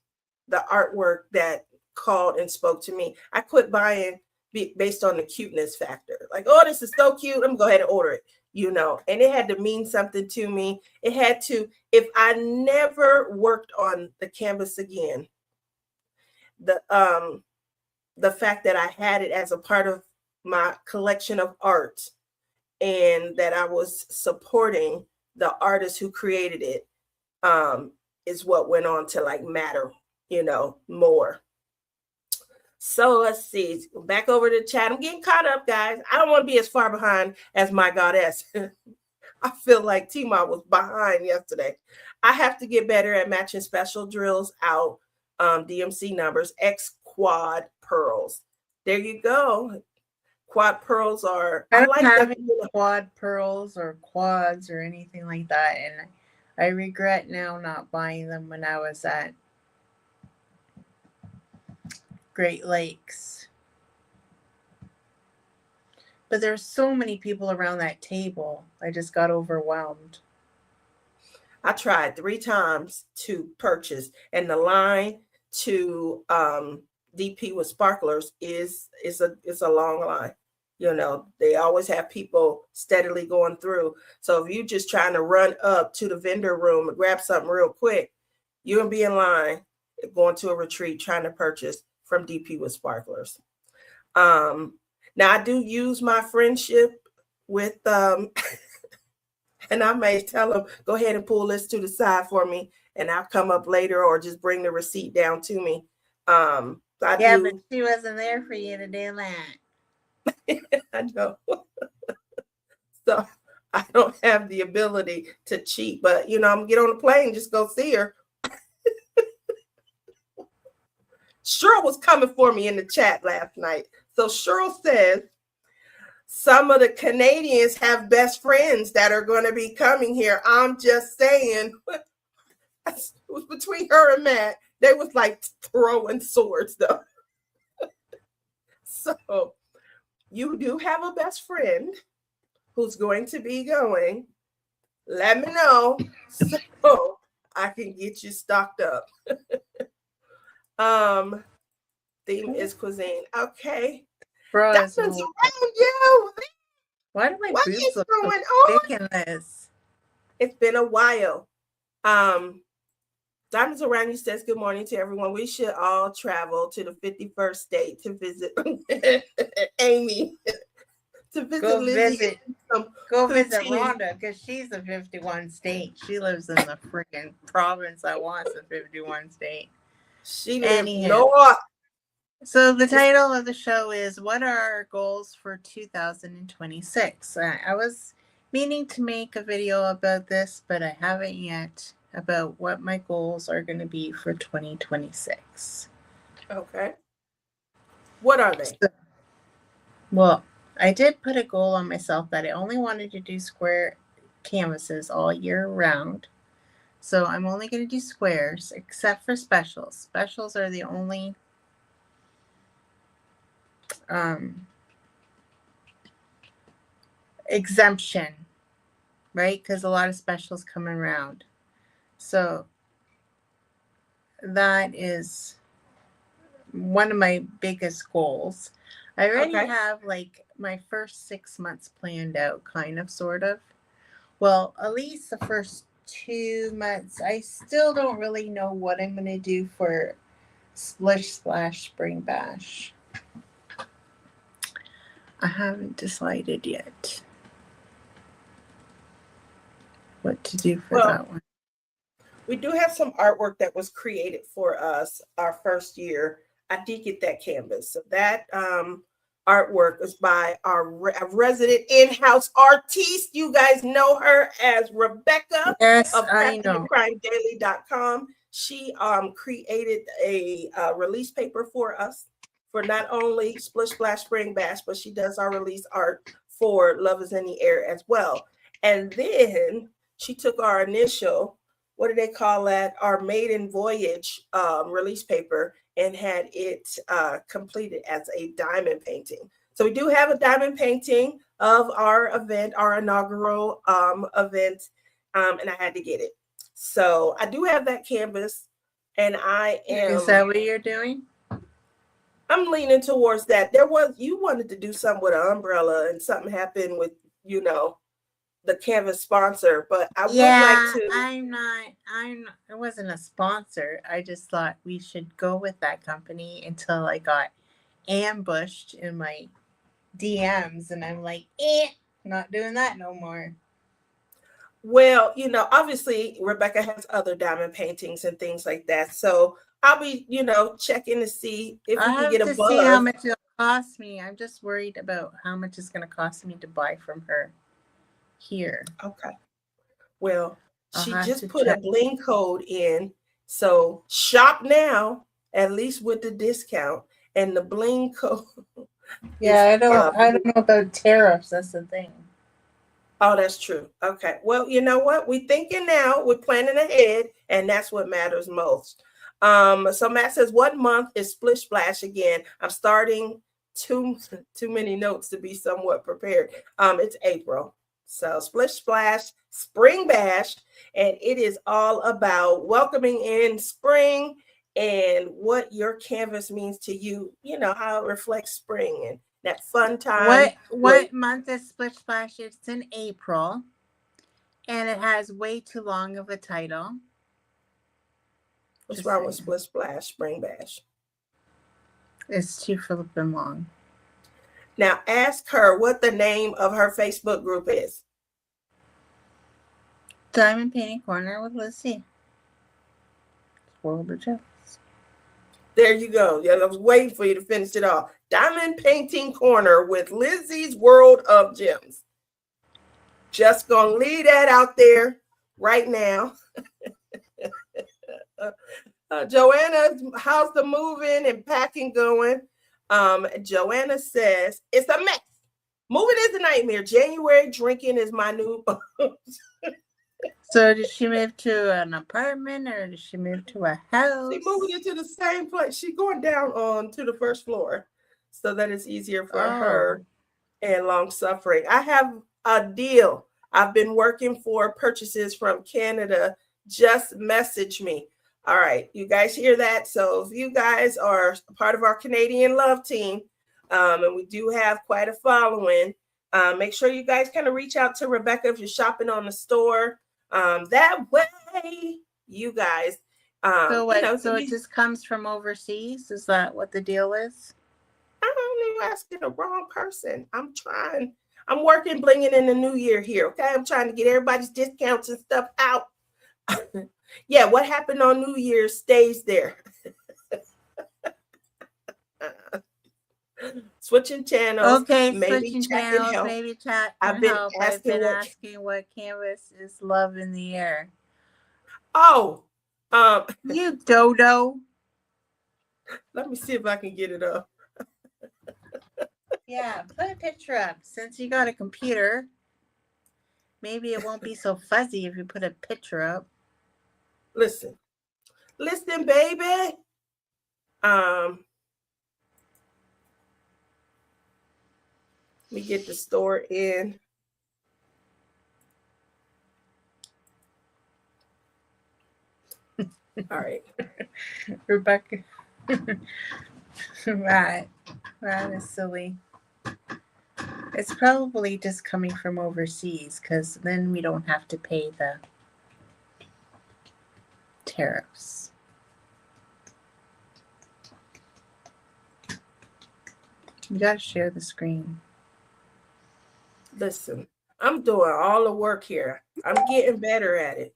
the artwork that called and spoke to me. I quit buying based on the cuteness factor. Like, oh, this is so cute. I'm gonna go ahead and order it. And it had to mean something to me. It had to, if I never worked on the canvas again, the fact that I had it as a part of my collection of art and that I was supporting the artist who created it is what went on to matter, more. So let's see, back over to the chat. I'm getting caught up, guys. I don't want to be as far behind as my goddess. I feel like Tima was behind yesterday. I have to get better at matching special drills out DMC numbers, X quad pearls. There you go. Quad pearls are, I don't have any quad pearls or quads or anything like that. And I regret now not buying them when I was at Great Lakes. But there's so many people around that table. I just got overwhelmed. I tried 3 times to purchase, and the line to DP with sparklers is a long line. You know, they always have people steadily going through. So if you're just trying to run up to the vendor room and grab something real quick, you're gonna be in line going to a retreat trying to purchase from DP with sparklers. Now I do use my friendship with and I may tell them, go ahead and pull this to the side for me, and I'll come up later, or just bring the receipt down to me. But she wasn't there for you to do that. I know. So I don't have the ability to cheat, but you know, I'm gonna get on the plane, just go see her. Cheryl was coming for me in the chat last night. So Cheryl says some of the Canadians have best friends that are going to be coming here. I'm just saying, it was between her and Matt. They was like throwing swords though. So you do have a best friend who's going to be going. Let me know so I can get you stocked up. Theme is cuisine. Okay. Diamonds around you. Why do my boots look so thick in this? It's been a while. Diamonds Around You says, good morning to everyone. We should all travel to the 51st state to visit Amy. To visit Lizzie. Go visit Rhonda, because she's a 51 state. She lives in the freaking province that wants a 51 state. She lives north. So the title of the show is, what are our goals for 2026? I was meaning to make a video about this, but I haven't yet, about what my goals are going to be for 2026. Okay. What are they? Well, I did put a goal on myself that I only wanted to do square canvases all year round. So I'm only going to do squares, except for specials. Specials are the only exemption, right? Because a lot of specials come around. So that is one of my biggest goals. I already have like my first 6 months planned out, kind of, sort of. Well, at least the first 2 months. I still don't really know what I'm going to do for Splish Splash Spring Bash. I haven't decided yet what to do for that one. We do have some artwork that was created for us our first year. I did get that canvas. So that artwork is by our resident in-house artiste. You guys know her as Rebecca of CraftingandCrimeDaily.com. She created a release paper for us for not only Splish Splash Spring Bash, but she does our release art for Love is in the Air as well. And then she took our initial, what do they call that? Our maiden voyage release paper, and had it completed as a diamond painting. So we do have a diamond painting of our event, our inaugural event, and I had to get it. So I do have that canvas, and I am. Is that what you're doing? I'm leaning towards that. You wanted to do something with an umbrella, and something happened with, you know, the canvas sponsor, but I would like to. It wasn't a sponsor. I just thought we should go with that company until I got ambushed in my DMs, and I'm like, not doing that no more. Well, you know, obviously Rebecca has other diamond paintings and things like that, so I'll be, you know, checking to see if we can get a buzz. See how much it'll cost me. I'm just worried about how much it's going to cost me to buy from her here. Okay. Well, she just put a bling code in, so shop now, at least with the discount, and the bling code. Yeah, I don't know about tariffs. That's the thing. Oh, that's true. Okay. Well, you know what? We're thinking now. We're planning ahead, and that's what matters most. So Matt says, what month is Splish Splash again? I'm starting too many notes to be somewhat prepared. It's April. So Splish Splash Spring Bash, and it is all about welcoming in spring and what your canvas means to you, you know, how it reflects spring and that fun time. What month is Splish Splash? It's in April. And it has way too long of a title. What's wrong with Splish Splash Spring Bash? It's too flippin' long. Now ask her what the name of her Facebook group is. Diamond Painting Corner with Lizzie. World of Gems. There you go. Yeah, I was waiting for you to finish it off. Diamond Painting Corner with Lizzie's World of Gems. Just gonna leave that out there right now. Joanna, how's the moving and packing going? Joanna says it's a mess. Moving is a nightmare. January drinking is my new. So did she move to an apartment or did she move to a house? She moving into the same place. She's going down on to the first floor so that it's easier for her and long suffering. I have a deal. I've been working for purchases from Canada. Just message me. All right, you guys hear that? So if you guys are part of our Canadian love team, and we do have quite a following, make sure you guys kind of reach out to Rebecca if you're shopping on the store. That way, you guys. So what? You know, so it just comes from overseas? Is that what the deal is? I don't know. You're asking the wrong person. I'm working, blinging in the new year here. Okay, I'm trying to get everybody's discounts and stuff out. Yeah, what happened on New Year's stays there. Switching channels. Okay, maybe switching chat can channels. help. Maybe chat I've can been help. asking I've been what- asking what canvas is Love in the Air. Oh, You dodo. let me see if I can get it up. Yeah, put a picture up. Since you got a computer, maybe it won't be so fuzzy if you put a picture up. Listen, baby. Let me get the store in. All right. Rebecca. Right. That is silly. It's probably just coming from overseas because then we don't have to pay the tariffs. You gotta share the screen. Listen, I'm doing all the work here. I'm getting better at it.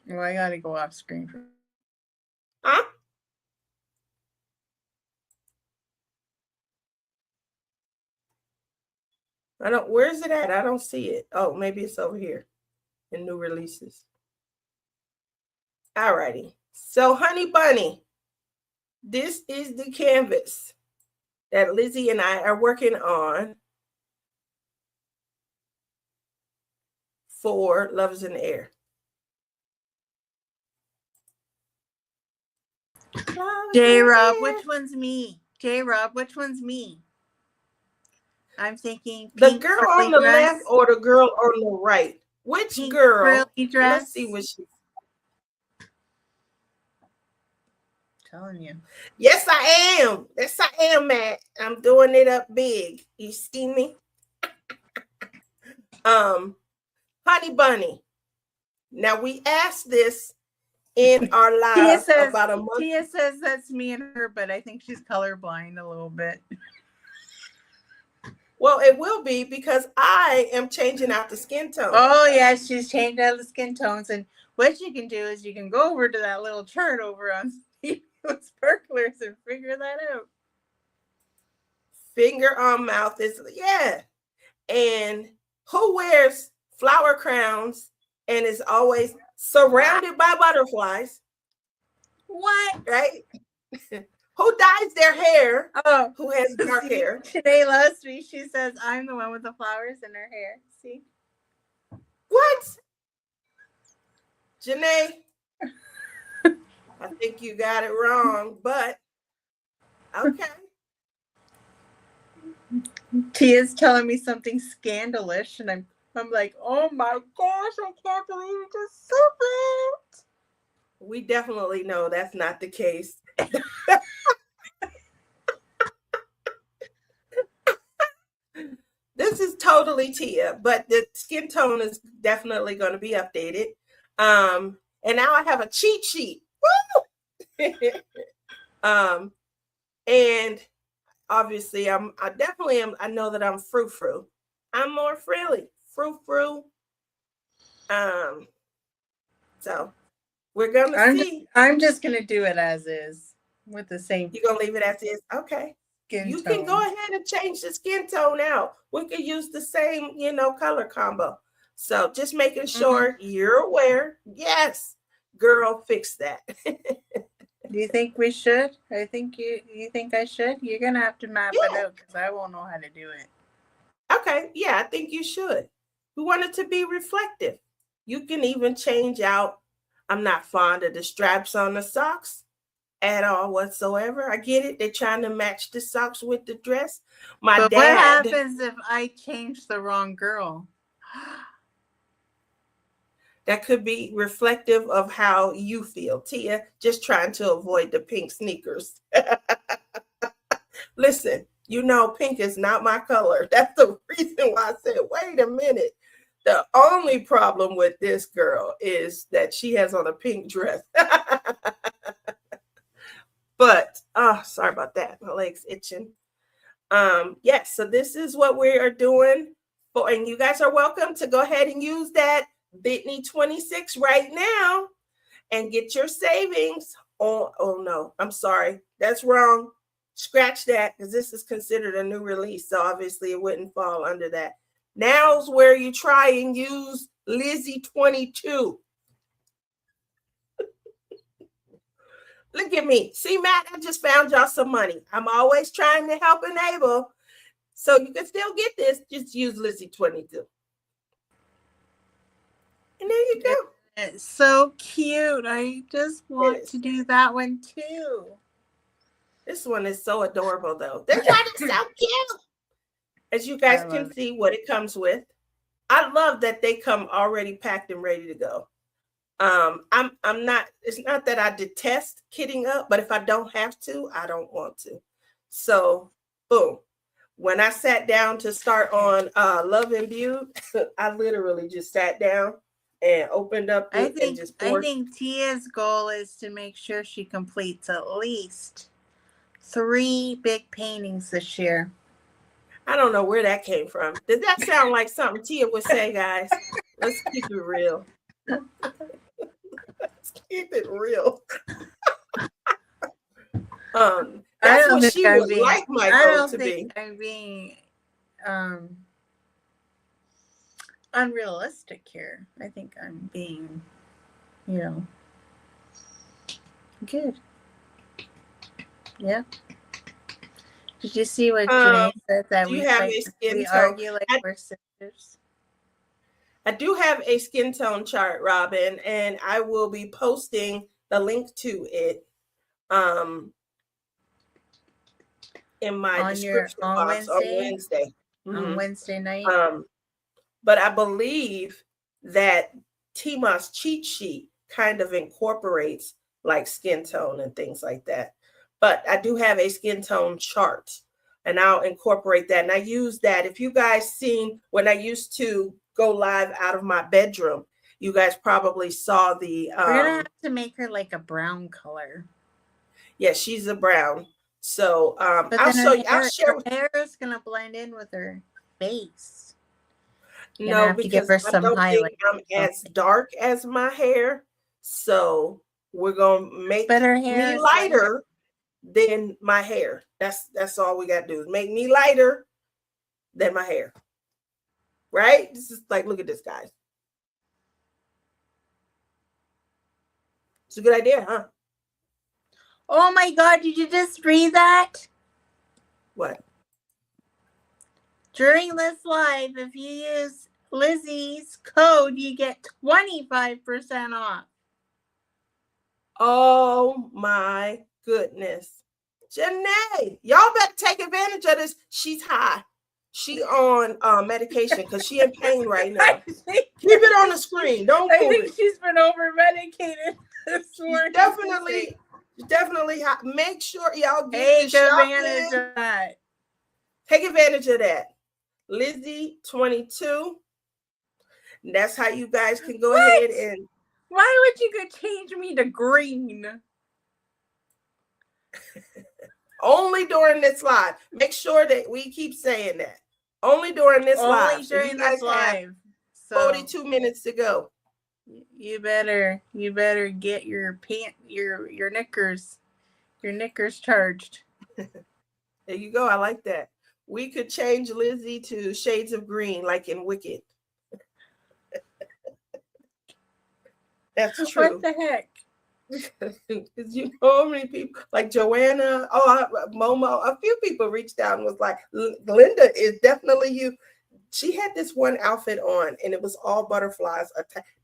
Well, I gotta go off screen for. Huh? Where's it at? I don't see it. Oh, maybe it's over here in new releases. All righty. So, Honey Bunny, this is the canvas that Lizzie and I are working on for Love is in the Air. J-Rob, which one's me? J-Rob, which one's me? I'm thinking the girl on the left or the girl on the right? Which pink girl? Dress. Let's see what she. Telling you. Yes, I am. Yes, I am, Matt. I'm doing it up big. You see me? Honey Bunny. Now we asked this in our live about a month. Tia says that's me and her, but I think she's colorblind a little bit. Well, it will be because I am changing out the skin tone. Oh, yeah, she's changed out the skin tones. And what you can do is you can go over to that little chart over on Sparklers and figure that out. Finger on mouth is, yeah. And who wears flower crowns and is always surrounded by butterflies? What? Right? Who dyes their hair? Oh, who has dark hair? Today loves me. She says, I'm the one with the flowers in her hair. See? What? Janae? I think you got it wrong, but okay. Tia's telling me something scandalous, and I'm like, oh my gosh, I can't believe you just said that. We definitely know that's not the case. This is totally Tia, but the skin tone is definitely going to be updated. And now I have a cheat sheet. Woo! And obviously I definitely am. I know that I'm frou-frou. I'm more frilly, frou-frou. So we're gonna see. I'm just gonna do it as is with the same. You're gonna leave it as is? Okay. You can go ahead and change the skin tone out. We could use the same, color combo. So just making sure you're aware. Yes, girl, fix that. Do you think we should? I think you think I should? You're gonna have to map it out because I won't know how to do it. Okay, yeah, I think you should. We want it to be reflective. You can even change out. I'm not fond of the straps on the socks at all whatsoever. I get it. They're trying to match the socks with the dress. But what happens if I change the wrong girl? That could be reflective of how you feel. Tia, just trying to avoid the pink sneakers. Listen, pink is not my color. That's the reason why I said, wait a minute. The only problem with this girl is that she has on a pink dress. But, sorry about that. My leg's itching. Yes, so this is what we are doing. And you guys are welcome to go ahead and use that Bitney 26 right now and get your savings. Oh no, I'm sorry. That's wrong. Scratch that because this is considered a new release. So obviously it wouldn't fall under that. Now's where you try and use Lizzie 22. Look at me. See, Matt, I just found y'all some money. I'm always trying to help enable. So you can still get this. Just use Lizzie 22. And there you go. It's so cute. I just want to do that one too. This one is so adorable, though. They're trying to so cute. As you guys can see what it comes with. I love that they come already packed and ready to go. I'm not, it's not that I detest kitting up, but if I don't have to, I don't want to. So, boom. When I sat down to start on Love Imbued, I literally just sat down and opened up and just poured. I think Tia's goal is to make sure she completes at least 3 big paintings this year. I don't know where that came from. Does that sound like something Tia would say, guys? Let's keep it real. Let's keep it real. That's what she would like my goal to be. I'm being unrealistic here. I think I'm being, good. Yeah. Did you see what Janae said that we argue like we're sisters? I do have a skin tone chart, Robin, and I will be posting the link to it in my description box on Wednesday. On Wednesday night. But I believe that Tima's cheat sheet kind of incorporates like skin tone and things like that. But I do have a skin tone chart, and I'll incorporate that. And I use that. If you guys seen when I used to go live out of my bedroom, you guys probably saw the. We're gonna have to make her like a brown color. Yeah, she's a brown. So I'll show you. I'll share. Her hair is gonna blend in with her face. No, because I don't think I'm as dark as my hair. So we're gonna make me lighter than my hair. That's all we gotta do is make me lighter than my hair. Right? This is like, look at this, guys. It's a good idea, huh? Oh my God, did you just read that? What? During this live, if you use Lizzie's code, you get 25% off. Oh my goodness. Janae, y'all better take advantage of this. She's high. She on medication because she in pain right now. Keep it on the screen. Don't move I think it. she's been over medicated this morning. Definitely high. Make sure y'all get Take the advantage of that. Take advantage of that. Lizzie 22. That's how you guys can go ahead and. Why would you go change me to green? Only during this live. Make sure that we keep saying that. Only during this live. Only during this live. So 42 minutes to go. You better get your knickers charged. There you go. I like that. We could change Lizzie to shades of green, like in Wicked. That's true. What the heck? Because you know how many people, like Joanna, Momo, a few people reached out and was like, Linda is definitely you. She had this one outfit on and it was all butterflies.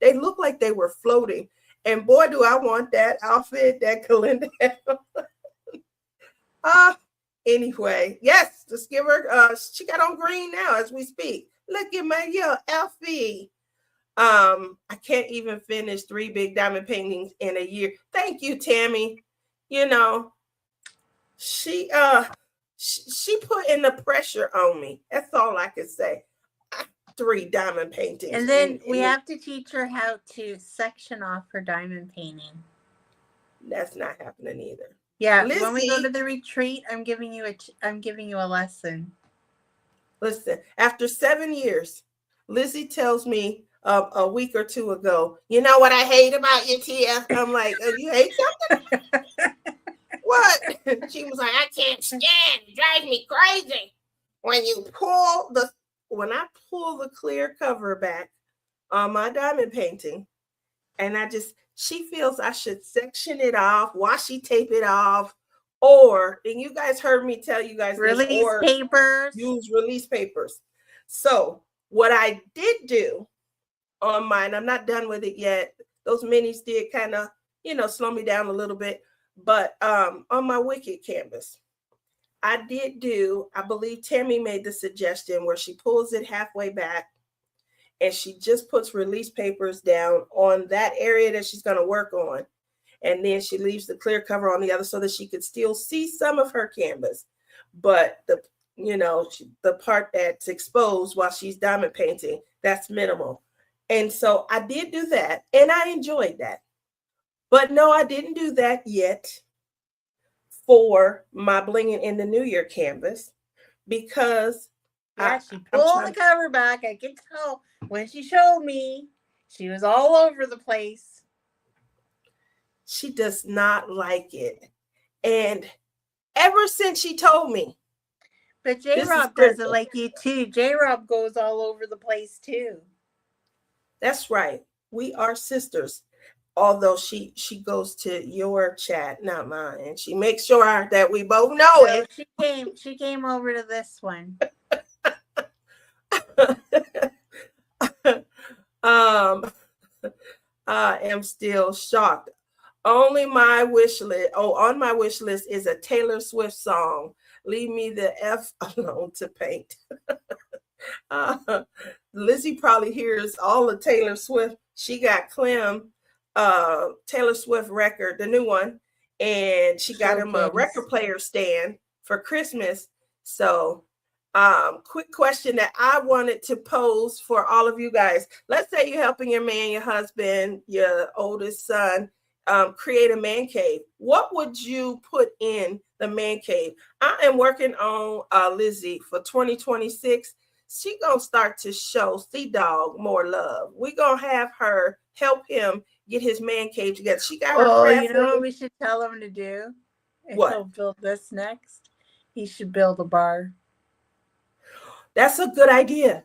They looked like they were floating. And boy, do I want that outfit that Kalinda had. Anyway, yes, just give her, she got on green now as we speak. Look at my Elfie. I can't even finish 3 big diamond paintings in a year. Thank you, Tammy. You know, she put in the pressure on me. That's all I could say. 3 diamond paintings. And then we have to teach her how to section off her diamond painting. That's not happening either. Yeah, Lizzie, when we go to the retreat, I'm giving you a lesson. Listen, after 7 years, Lizzie tells me a week or 2 ago, you know what I hate about you, Tia? I'm like, oh, you hate something? What? She was like, I can't stand it. Drives me crazy. When I pull the clear cover back on my diamond painting, and she feels I should section it off, washi tape it off, and you guys heard me tell you guys release papers. Use release papers. So what I did do on mine, I'm not done with it yet. Those minis did kind of, slow me down a little bit. But on my Wicked canvas, I did I believe Tammy made the suggestion where she pulls it halfway back and she just puts release papers down on that area that she's going to work on. And then she leaves the clear cover on the other so that she could still see some of her canvas. But the part that's exposed while she's diamond painting, that's minimal. And so I did do that and I enjoyed that. But no, I didn't do that yet for my Blinging in the New Year canvas because she pulled the cover back. I could tell when she showed me, she was all over the place. She does not like it. And ever since she told me. But J-Rob doesn't like you too. J-Rob goes all over the place too. That's right. We are sisters. Although she goes to your chat, not mine. And she makes sure that we both know it. She came over to this one. I am still shocked. On my wish list is a Taylor Swift song. Leave me the F alone to paint. Lizzie probably hears all of Taylor Swift. She got Clem Taylor Swift record, the new one, and she got him a record player stand for Christmas. So quick question that I wanted to pose for all of you guys. Let's say you're helping your man, your husband, your oldest son create a man cave. What would you put in the man cave? I am working on Lizzie for 2026. She gonna start to show C-Dog more love. We gonna have her help him get his man cave together. She got her. Oh, you know what we should tell him to do? If what? He'll build this next. He should build a bar. That's a good idea.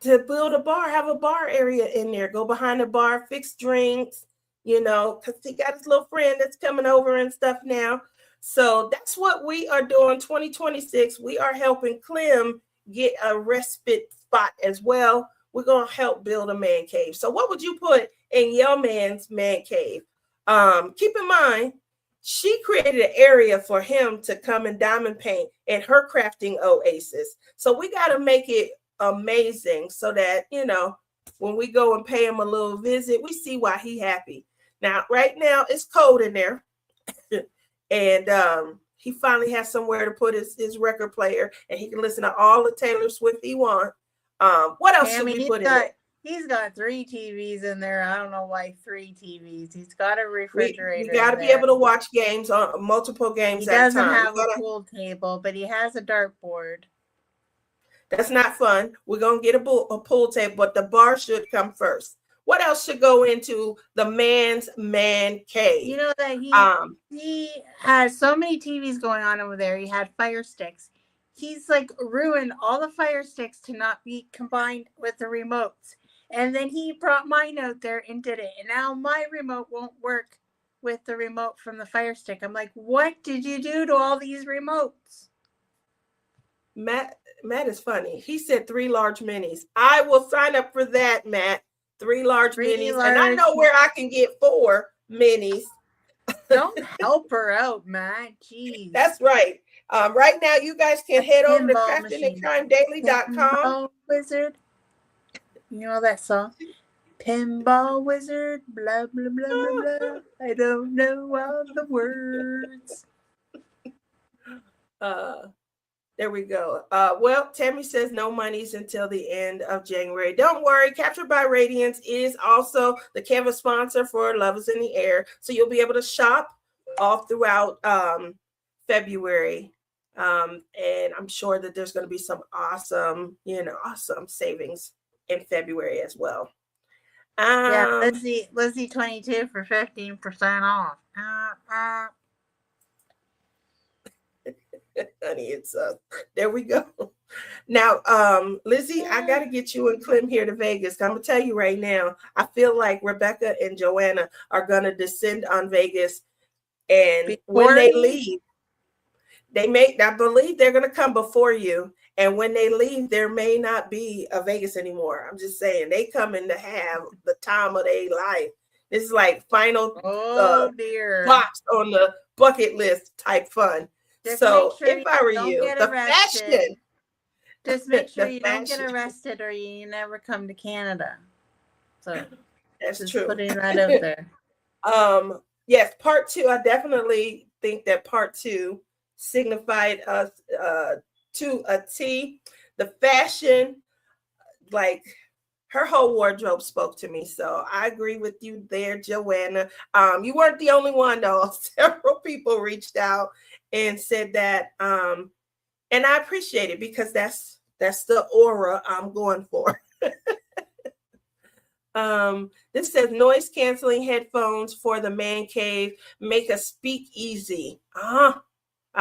To build a bar, have a bar area in there. Go behind the bar, fix drinks, because he got his little friend that's coming over and stuff now. So that's what we are doing 2026. We are helping Clem get a respite spot as well. We're going to help build a man cave. So what would you put in your man's man cave? Keep in mind, she created an area for him to come and diamond paint in her crafting oasis. So we got to make it amazing so that, you know, when we go and pay him a little visit, we see why he happy. Now, right now it's cold in there. And he finally has somewhere to put his record player, and he can listen to all the Taylor Swift he wants. What else should we put in there? He's got 3 TVs in there. I don't know why 3 TVs. He's got a refrigerator. You got to be able to watch games on multiple games at a time. He doesn't have a pool table, but he has a dartboard. That's not fun. We're going to get a pool table, but the bar should come first. What else should go into the man's man cave? You know that he has so many TVs going on over there. He had Fire Sticks. He's like ruined all the Fire Sticks to not be combined with the remotes. And then he brought mine out there and did it. And now my remote won't work with the remote from the Fire Stick. I'm like, what did you do to all these remotes? Matt is funny. He said 3 large minis. I will sign up for that, Matt. 3 large minis. And I know where I can get 4 minis. Don't help her out, Matt. Jeez. That's right. Right now, you guys can head over to craftingandcrimedaily.com. Wizard. You know that song? Pinball wizard, blah, blah, blah, blah, blah. I don't know all the words. There we go. Well, Tammy says no monies until the end of January. Don't worry. Captured by Radiance is also the Canva sponsor for Love is in the Air. So you'll be able to shop all throughout February. And I'm sure that there's going to be some awesome savings in February as well. Yeah, Lizzie 22 for 15% off. Honey, it's there we go. Now, Lizzie, I got to get you and Clem here to Vegas. I'm gonna tell you right now, I feel like Rebecca and Joanna are gonna descend on Vegas, and when they leave, I believe they're gonna come before you. And when they leave, there may not be a Vegas anymore. I'm just saying, they coming to have the time of their life. This is like final pops on the bucket list type fun. Just so sure if I were you, the fashion. Just make sure you don't get arrested or you never come to Canada. So that's just true. Putting that out there. Yes, part 2. I definitely think that part 2 signified us to a T. The fashion, like her whole wardrobe spoke to me. So I agree with you there, Joanna. You weren't the only one though. Several people reached out and said that. And I appreciate it because that's the aura I'm going for. This says noise canceling headphones for the man cave. Make a speakeasy. I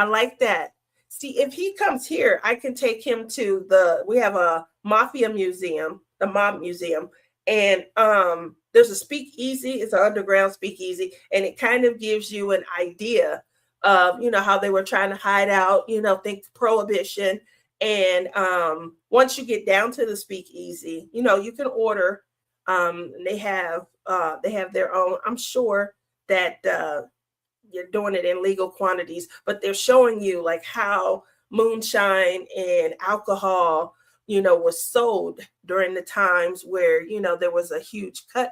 like that. See, if he comes here, I can take him to we have a mafia museum, the mob museum, and there's a speakeasy. It's an underground speakeasy, and it kind of gives you an idea of, how they were trying to hide out, think prohibition. And once you get down to the speakeasy, you can order. They have their own. I'm sure that you're doing it in legal quantities, but they're showing you like how moonshine and alcohol, was sold during the times where, there was a huge cut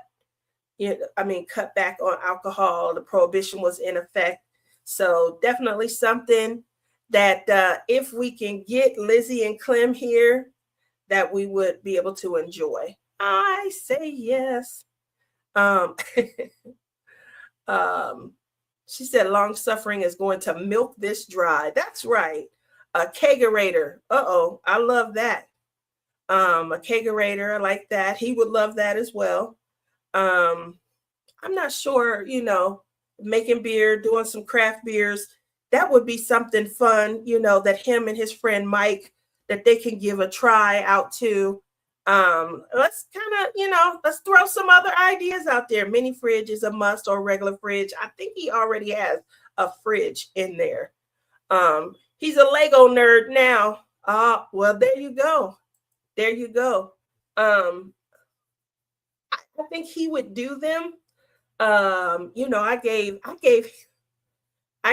back on alcohol. The prohibition was in effect. So definitely something that if we can get Lizzie and Clem here, that we would be able to enjoy. I say yes. She said long suffering is going to milk this dry. That's right. A kegerator. I love that. A kegerator, I like that. He would love that as well. I'm not sure, making beer, doing some craft beers. That would be something fun, that him and his friend Mike, that they can give a try out to. Let's kind of, let's throw some other ideas out there. Mini fridge is a must, or regular fridge. I think he already has a fridge in there. He's a Lego nerd now. Well, there you go. There you go. I think he would do them. I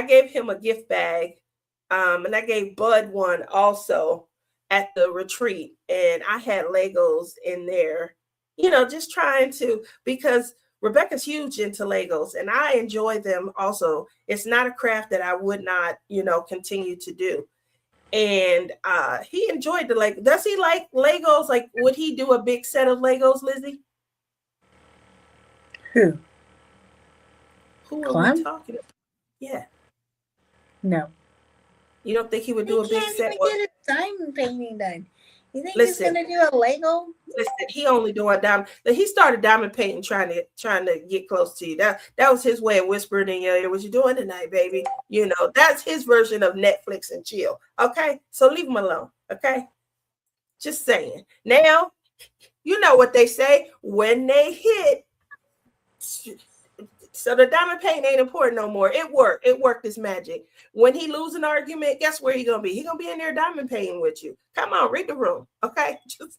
gave him a gift bag, and I gave Bud one also at the retreat, and I had Legos in there, just trying to, because Rebecca's huge into Legos and I enjoy them also. It's not a craft that I would not, continue to do. And he enjoyed the Lego. Does he like Legos? Like, would he do a big set of Legos, Lizzie? Who? Who are we talking about? Yeah. No. You don't think he would do a big set? He can't even get a diamond painting done. You think he's Listen, gonna do a Lego? Listen, he only doing diamond. He started diamond painting, trying to get close to you. That was his way of whispering in your ear, "What you doing tonight, baby?" That's his version of Netflix and chill. Okay, so leave him alone. Okay, just saying. Now, you know what they say when they hit. So the diamond paint ain't important no more. It worked. It worked its magic. When he lose an argument, guess where he gonna be? He gonna be in there diamond painting with you. Come on, read the room, okay? Just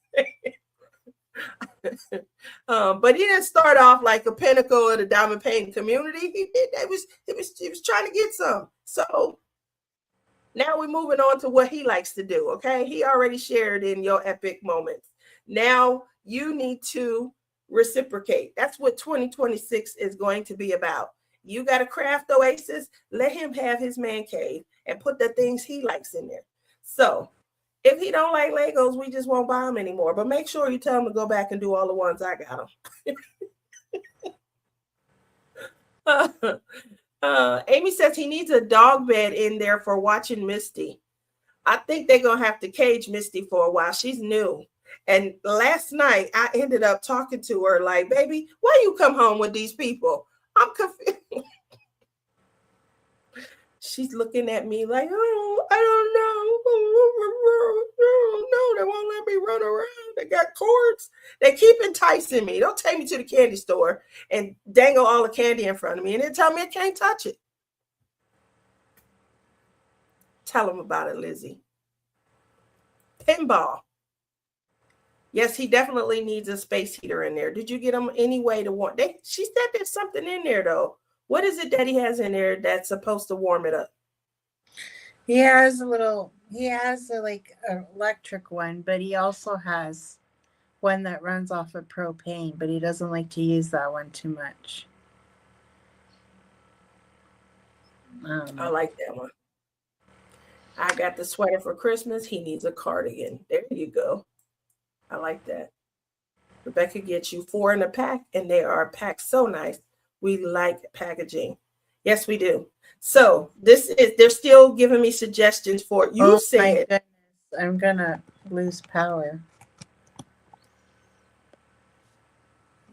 but he didn't start off like a pinnacle of the diamond painting community. He did. He was trying to get some. So now we're moving on to what he likes to do. Okay, he already shared in your epic moments. Now you need to reciprocate. That's what 2026 is going to be about. You got a craft oasis, let him have his man cave and put the things he likes in there. So if he don't like Legos, we just won't buy them anymore. But make sure you tell him to go back and do all the ones I got him. Amy says he needs a dog bed in there for watching Misty. I think they're going to have to cage Misty for a while. She's new. And last night, I ended up talking to her like, "Baby, why you come home with these people? I'm confused." She's looking at me like, "Oh, I don't know. No, they won't let me run around. They got cords. They keep enticing me. Don't take me to the candy store and dangle all the candy in front of me and then tell me I can't touch it." Tell them about it, Lizzie. Pinball. Yes, he definitely needs a space heater in there. Did you get him any way to warm? She said there's something in there, though. What is it that he has in there that's supposed to warm it up? He has like an electric one, but he also has one that runs off of propane, but he doesn't like to use that one too much. I like that one. I got the sweater for Christmas. He needs a cardigan. There you go. I like that. Rebecca gets you 4 in a pack, and they are packed so nice. We like packaging. Yes, we do. So they're still giving me suggestions for you. Oh, said, my goodness, I'm gonna lose power.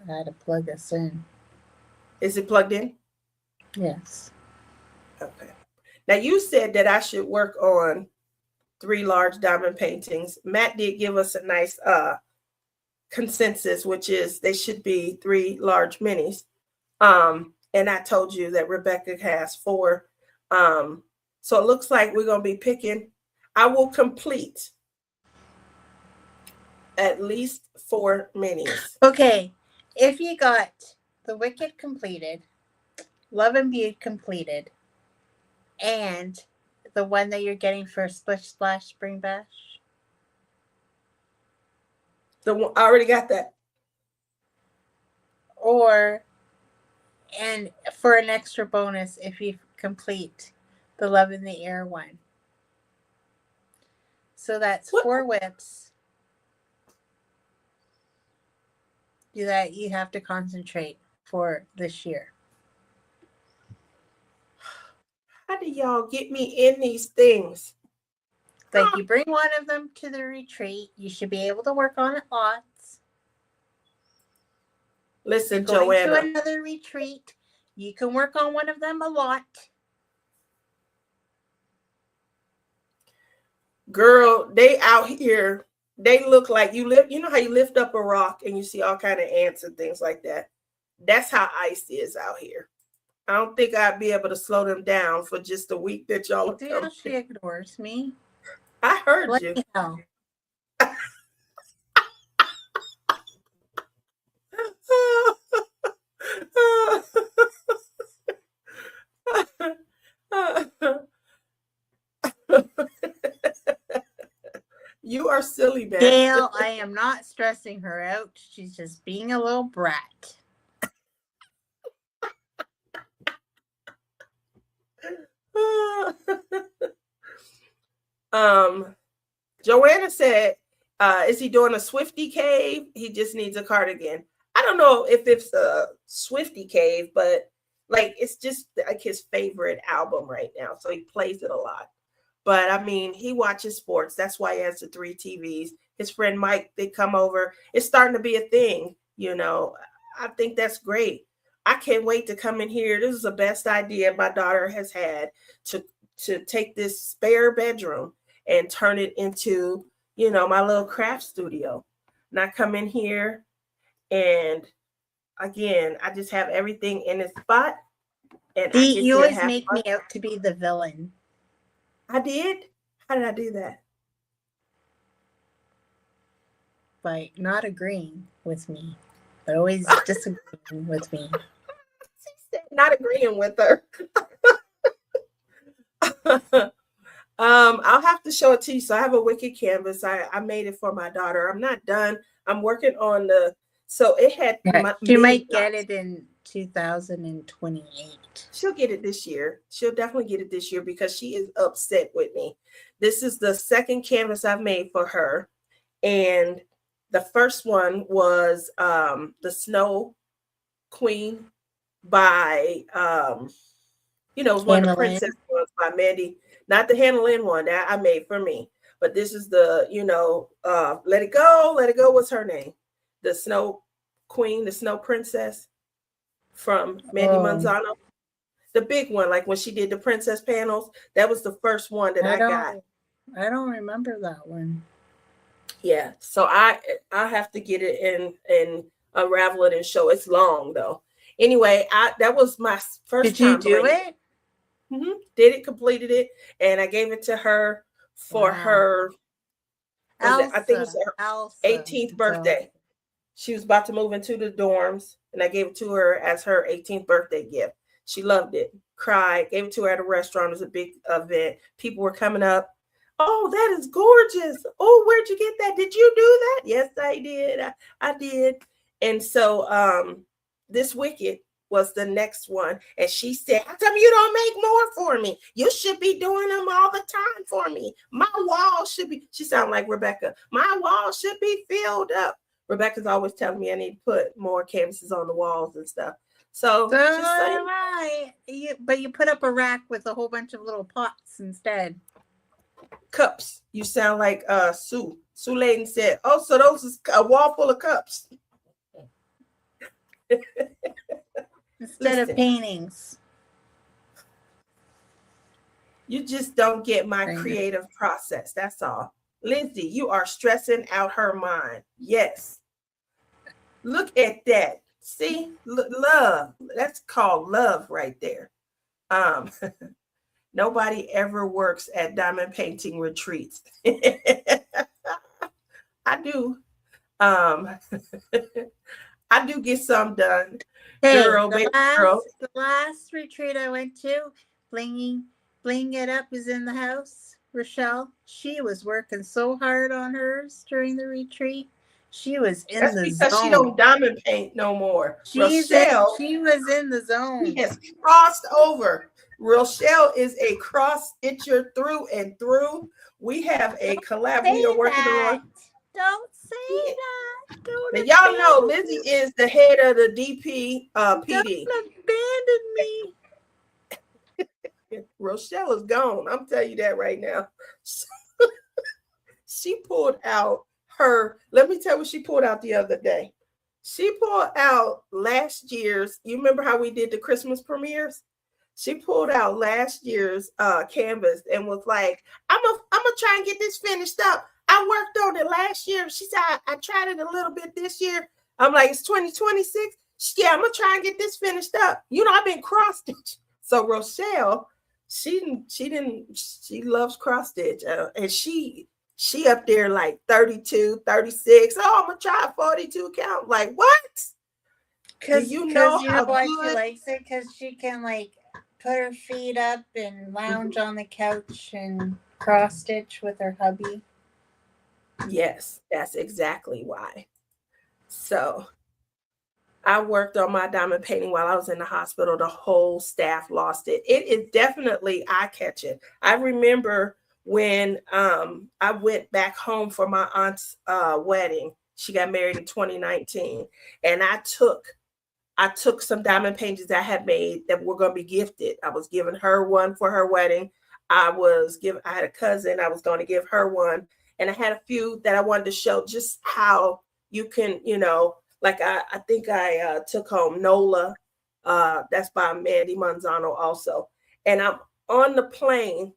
I had to plug us in. Is it plugged in? Yes. Okay. Now you said that I should work on 3 large diamond paintings. Matt did give us a nice consensus, which is they should be 3 large minis. And I told you that Rebecca has 4. So it looks like we're going to be picking. I will complete at least 4 minis. Okay. If you got the Wicked completed, Love and Beauty completed, and the one that you're getting for Splish Splash Spring Bash. The one, I already got that. And for an extra bonus, if you complete the Love in the Air one. So that's 4 whips that you have to concentrate for this year. How do y'all get me in these things? Like you bring one of them to the retreat, you should be able to work on it lots. Listen, Joanna. Going Joanna. to another retreat, you can work on one of them a lot. Girl, they out here, they look like you know how you lift up a rock and you see all kind of ants and things like that. That's how ice is out here. I don't think I'd be able to slow them down for just a week that y'all are coming. She ignores me. I heard you. are silly, man. Gail, I am not stressing her out. She's just being a little brat. Joanna said, is he doing a Swifty cave? He just needs a cardigan. I don't know if it's a Swifty cave, but like it's just like his favorite album right now. So he plays it a lot. But I mean, he watches sports. That's why he has the 3 TVs. His friend Mike, they come over. It's starting to be a thing, you know. I think that's great. I can't wait to come in here. This is the best idea my daughter has had to take this spare bedroom and turn it into, you know, my little craft studio. And I come in here and again, I just have everything in its spot. And See, you always make me out to be the villain. I did? How did I do that? By not agreeing with me, but always disagreeing with me. She said not agreeing with her. I'll have to show it to you. So I have a wicked canvas. I made it for my daughter. I'm not done. I'm working on so it had. She might get it in 2028. She'll get it this year. She'll definitely get it this year because she is upset with me. This is the second canvas I've made for her. And the first one was the Snow Queen by, it was one of the princess ones by Mandy. Not the Hannah Lynn one that I made for me. But this is the, Let It Go. Let It Go. What's her name? The Snow Queen, the Snow Princess from Mandy Manzano. The big one, like when she did the princess panels, that was the first one that I got. I don't remember that one. Yeah, so I have to get it and unravel it and show. It's long though. Anyway, that was my first time. Did you do it? Mm-hmm. Did it, completed it, and I gave it to her for her. I think it was her 18th birthday. She was about to move into the dorms, and I gave it to her as her 18th birthday gift. She loved it, cried, gave it to her at a restaurant. It was a big event. People were coming up. Oh, that is gorgeous. Oh, where'd you get that? Did you do that? Yes, I did. I did. And so this Wicked was the next one. And she said, how come you don't make more for me? You should be doing them all the time for me. My wall should be, she sounded like Rebecca. My wall should be filled up. Rebecca's always telling me I need to put more canvases on the walls and stuff. So just saying. Right. But you put up a rack with a whole bunch of little pots instead. Cups. You sound like Sue. Sue Layden said, oh, so those is a wall full of cups. Instead of paintings. You just don't get my creative process. That's all. Lindsay, you are stressing out her mind. Yes. Look at that. See, love. That's called love right there. Nobody ever works at diamond painting retreats. I do. I do get some done. Hey, girl. The last retreat I went to, Bling It Up is in the house. Rochelle, she was working so hard on hers during the retreat. She was in the zone. Because she don't diamond paint no more. She was in the zone. She has crossed over. Rochelle is a cross stitcher through and through. We have a collab we are working on. Don't say that. Now, y'all know Lizzie is the head of the DP PD. Don't abandon me. Rochelle is gone. I'm telling you that right now. She pulled out let me tell you what she pulled out the other day. She pulled out last year's, you remember how we did the Christmas premieres? She pulled out last year's canvas and was like, I'm gonna try and get this finished up. I worked on it last year. She said, I tried it a little bit this year. I'm like, it's 2026. Yeah, I'm gonna try and get this finished up. I've been cross stitch. So Rochelle, she loves cross stitch, and she up there like 32, 36. Oh, I'm gonna try a 42 count. Like what? Because you know why she likes it? Because she can like put her feet up and lounge on the couch and cross stitch with her hubby. Yes, that's exactly why. So I worked on my diamond painting while I was in the hospital. The whole staff lost it. It is definitely eye-catching. I remember when I went back home for my aunt's wedding. She got married in 2019, and I took some diamond paintings I had made that were going to be gifted. I was giving her one for her wedding. I had a cousin, I was going to give her one. And I had a few that I wanted to show just how you can, like I think I took home Nola. That's by Mandy Manzano also. And I'm on the plane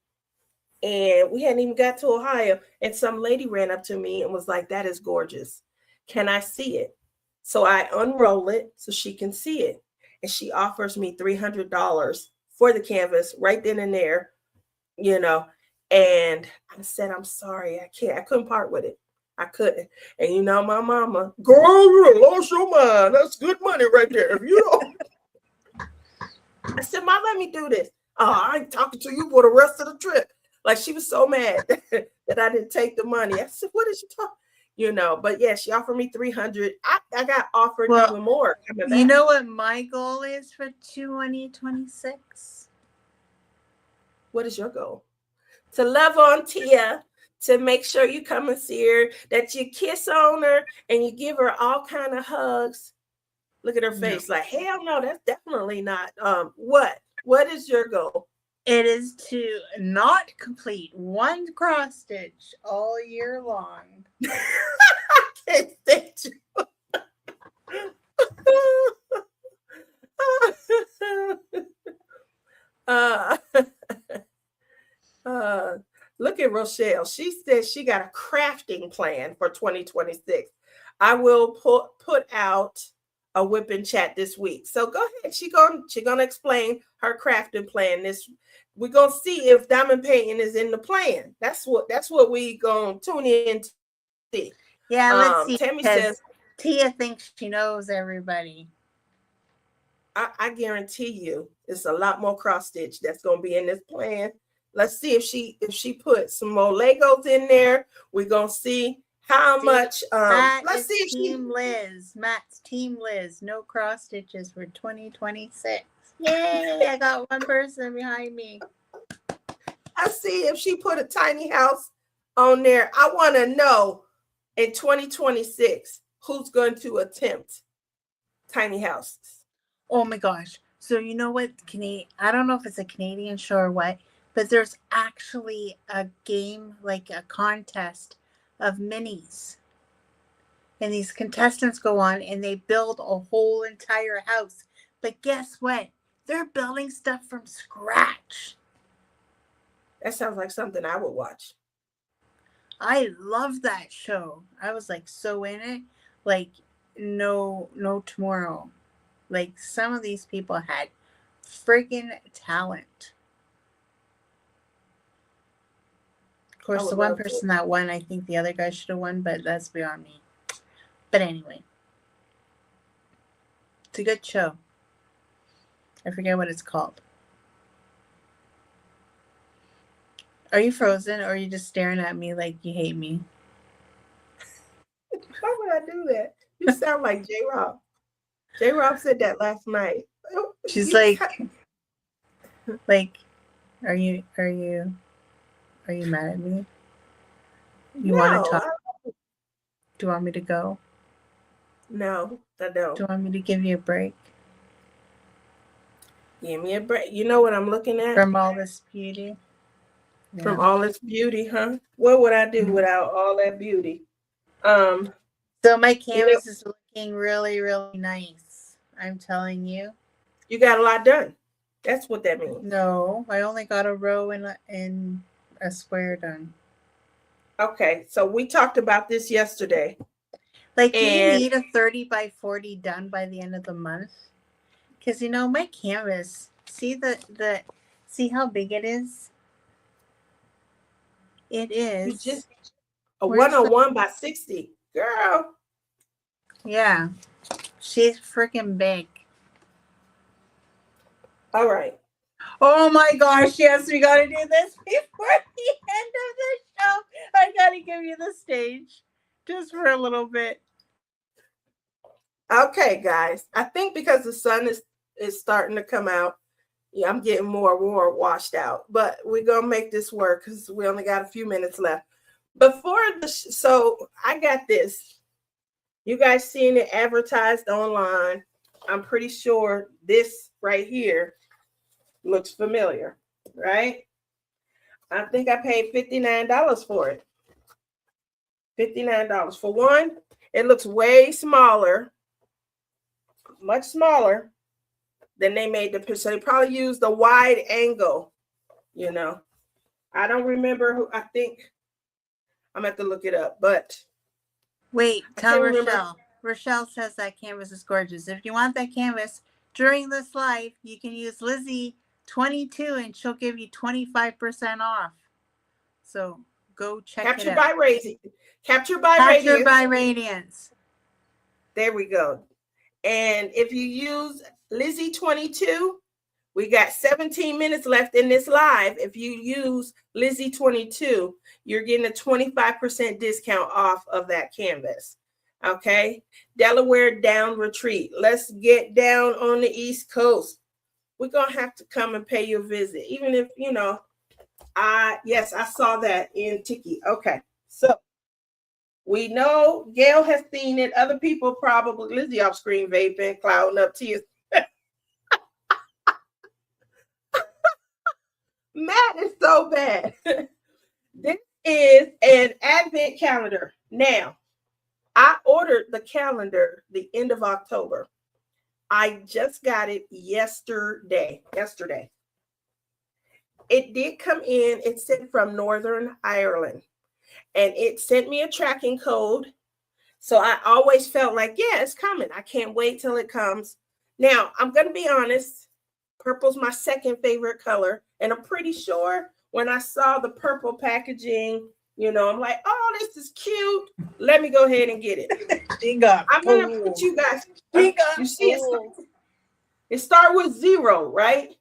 and we hadn't even got to Ohio. And some lady ran up to me and was like, "That is gorgeous. Can I see it?" So I unroll it so she can see it. And she offers me $300 for the canvas right then and there, you know. And I said, "I'm sorry, I can't. I couldn't part with it. I couldn't." And my mama, "Girl, you lost your mind. That's good money right there. If you don't." I said, "Mom, let me do this." "Oh, I ain't talking to you for the rest of the trip." Like, she was so mad that I didn't take the money. I said, "What is she talking?" But yeah, she offered me 300. I got offered even more. You know what my goal is for 2026? What is your goal? To love on Tia, to make sure you come and see her, that you kiss on her and you give her all kind of hugs. Look at her face, like, hell no, that's definitely not. What is your goal? It is to not complete one cross stitch all year long. I can't stand you. Look at Rochelle. She says she got a crafting plan for 2026. I will put out a whipping chat this week. So go ahead. She's gonna explain her crafting plan. We're gonna see if diamond painting is in the plan. That's what we gonna tune in to see. Yeah, let's see. Tammy says Tia thinks she knows everybody. I guarantee you it's a lot more cross stitch that's gonna be in this plan. Let's see if she put some more Legos in there. We're gonna see how much. Let's see if Team Liz. Matt's Team Liz. No cross stitches for 2026. Yay! I got one person behind me. Let's see if she put a tiny house on there. I want to know in 2026 who's going to attempt tiny houses. Oh my gosh! So you know what? I don't know if it's a Canadian show or what, but there's actually a game, like a contest of minis. And these contestants go on and they build a whole entire house. But guess what? They're building stuff from scratch. That sounds like something I would watch. I love that show. I was like so in it. Like no tomorrow. Like some of these people had freaking talent. Of course, the one person that won, I think the other guy should have won, but that's beyond me. But anyway, it's a good show. I forget what it's called. Are you frozen or are you just staring at me like you hate me? Why would I do that? You sound like J-Rob. J-Rob said that last night. She's like, are you mad at me? You want to talk? Do you want me to go? No, I don't. Do you want me to give you a break? Give me a break. You know what I'm looking at? From all this beauty? Yeah. From all this beauty, huh? What would I do without all that beauty? So my canvas is looking really, really nice. I'm telling you. You got a lot done. That's what that means. No, I only got a row and a square done. Okay, so we talked about this yesterday. Like, do you need a 30 by 40 done by the end of the month? Because my canvas. See see how big it is. It is. You just a 101 by 60, girl. Yeah, she's freaking big. All right. Oh my gosh! Yes, we gotta do this before the end of the know. I gotta give you the stage just for a little bit. Okay, guys. I think because the sun is starting to come out, yeah, I'm getting more washed out. But we're gonna make this work because we only got a few minutes left. Before so I got this. You guys seen it advertised online. I'm pretty sure this right here looks familiar, right? I think I paid $59 for it. $59. For one, it looks way smaller, much smaller than they made the picture. So they probably used the wide angle, you know. I don't remember who, I think I'm gonna have to look it up, but wait, I tell can't Rochelle. remember. Rochelle says that canvas is gorgeous. If you want that canvas during this live, you can use Lizzie 22 and she'll give you 25% off. So go check Captured it out. by Radiance. Captured by Captured Radiance. by Radiance. There we go. And if you use Lizzie 22, we got 17 minutes left in this live. If you use Lizzie 22, you're getting a 25% discount off of that canvas. Okay. Delaware Down Retreat. Let's get down on the East Coast. We're going to have to come and pay you a visit. Even if, you know, yes, I saw that in Tiki. Okay. So we know Gail has seen it. Other people probably, Lizzie off screen vaping, clouding up tears. Matt is so bad. This is an advent calendar. Now, I ordered the calendar the end of October. I just got it yesterday. It did come in. It sent from Northern Ireland. And it sent me a tracking code. So I always felt like, yeah, it's coming. I can't wait till it comes. Now, I'm going to be honest. Purple's my second favorite color. And I'm pretty sure when I saw the purple packaging, you know, I'm like, oh, this is cute. Let me go ahead and get it. I'm going to put you guys. You see it start with 0, right?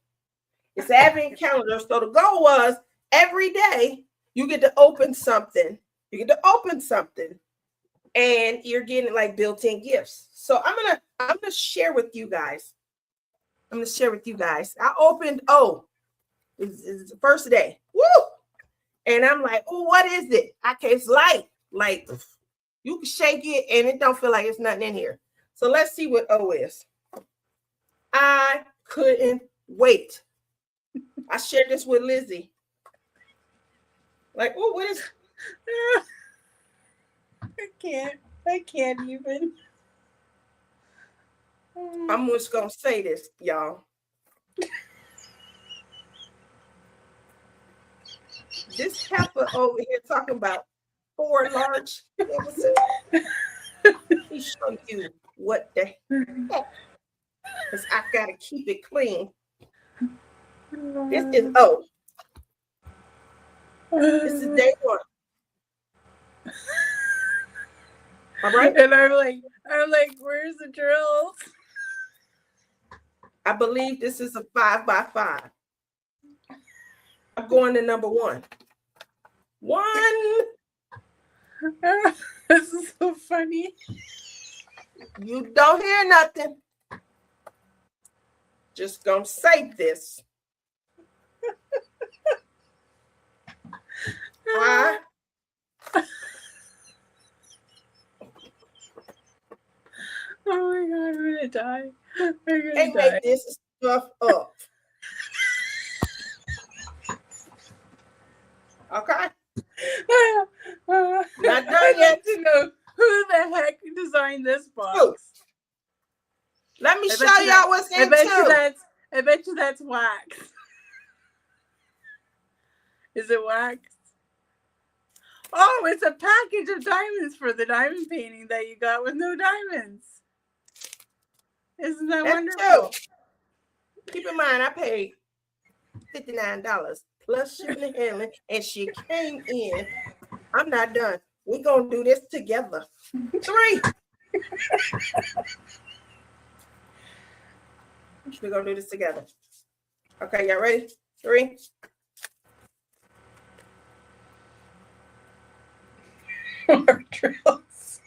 It's an advent calendar. So the goal was every day you get to open something. And you're getting like built-in gifts. So I'm gonna share with you guys. I opened, it's the first day. Woo! And I'm like, oh, what is it? It's light. Like you can shake it and it don't feel like it's nothing in here. So let's see what O is. I couldn't wait. I shared this with Lizzie. Like, oh, what is I can't even. I'm just gonna say this, y'all. This heifer over here talking about 4 large. Let me show you what the heck. Because I gotta keep it clean. This is O. This is day 1. All right. And I'm like, where's the drills? I believe this is a 5x5. I'm going to number 1. 1. This is so funny. You don't hear nothing. Just gonna say this. Oh my God, I'm gonna die. Can't make this stuff up. Okay. Not done I'd yet. like to know who the heck designed this box. Ooh. Let me show y'all what's in I bet you that's wax. Is it wax? Oh, it's a package of diamonds for the diamond painting that you got with no diamonds. Isn't that wonderful? Keep in mind, I paid $59 plus shipping and handling, and she came in. I'm not done. We're going to do this together. 3. We're going to do this together. Okay, y'all ready? 3. More drills.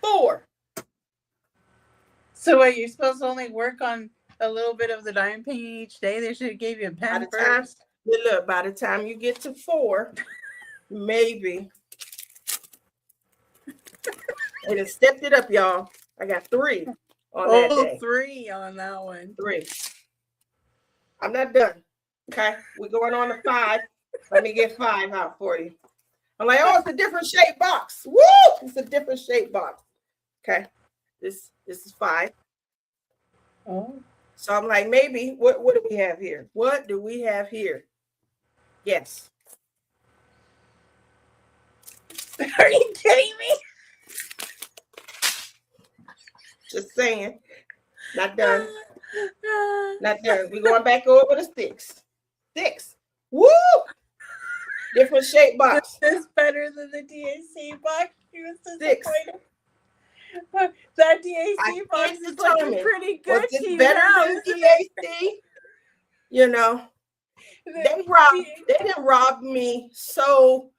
4. So what, you're supposed to only work on a little bit of the diamond painting each day? They should have gave you a pen first. Look, by the time you get to 4, maybe. They just stepped it up, y'all. I got 3 on that day. 3 on that one. 3. I'm not done. Okay, we're going on to 5. Let me get 5 out for you. I'm like, oh, it's a different shape box. Woo! It's a different shape box. Okay, this is 5. Oh. So I'm like, maybe, what do we have here? What do we have here? Yes. Are you kidding me? Just saying. Not done. Not done. We're going back over to 6. 6. Woo! Different shape box. This is better than the DAC box. She was 6. disappointed. That DAC box is looking pretty good. Was this better than DAC? You know, they didn't rob me so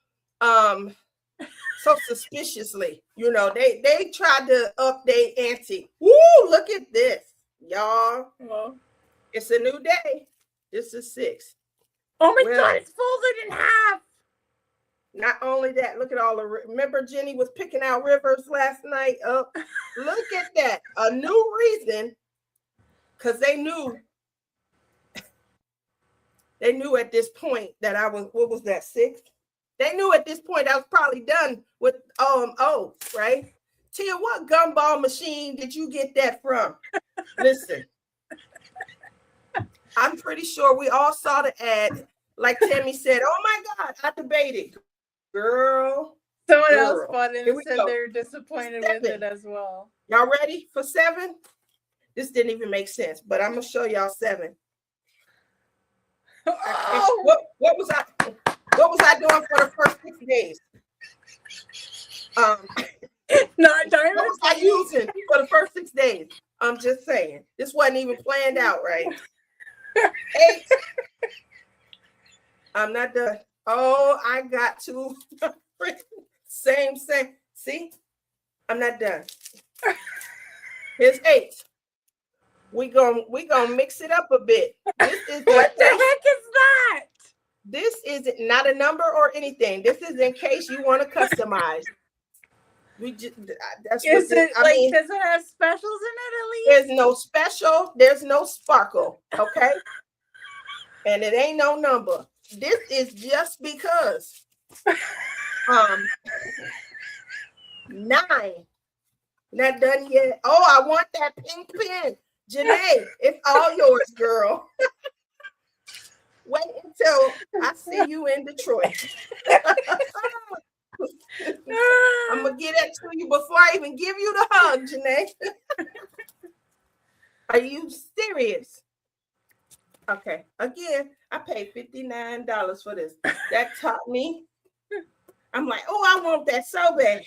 suspiciously. You know, they tried to update ante. Woo! Look at this, y'all. Well, it's a new day. This is 6. Oh my God! It's folded in half. Not only that, look at all the. Remember, Jenny was picking out rivers last night. Look at that. A new reason, because they knew. They knew at this point that I was. What was that, 6? They knew at this point I was probably done with right? Tia, what gumball machine did you get that from? Listen, I'm pretty sure we all saw the ad. Like Tammy said, oh my God, I debated. Girl. Someone else bought it and said they're disappointed with it as well. Y'all ready for 7? This didn't even make sense, but I'm going to show y'all 7. Oh. What was I doing for the first 6 days? Not diamond. What was I using for the first 6 days? I'm just saying. This wasn't even planned out, right? 8. I'm not done. Oh, I got to same. See, I'm not done. Here's 8. We gonna mix it up a bit. This is what the heck is that? This isn't not a number or anything. This is in case you want to customize. We just that's is it I mean, does it have specials in it at least? There's no special. There's no sparkle. Okay, and it ain't no number. This is just because. 9. Not done yet. Oh, I want that pink pen. Janae, it's all yours, girl. Wait until I see you in Detroit. I'm going to get that to you before I even give you the hug, Janae. Are you serious? Okay. Again, I paid $59 for this. That taught me. I'm like, oh, I want that so bad.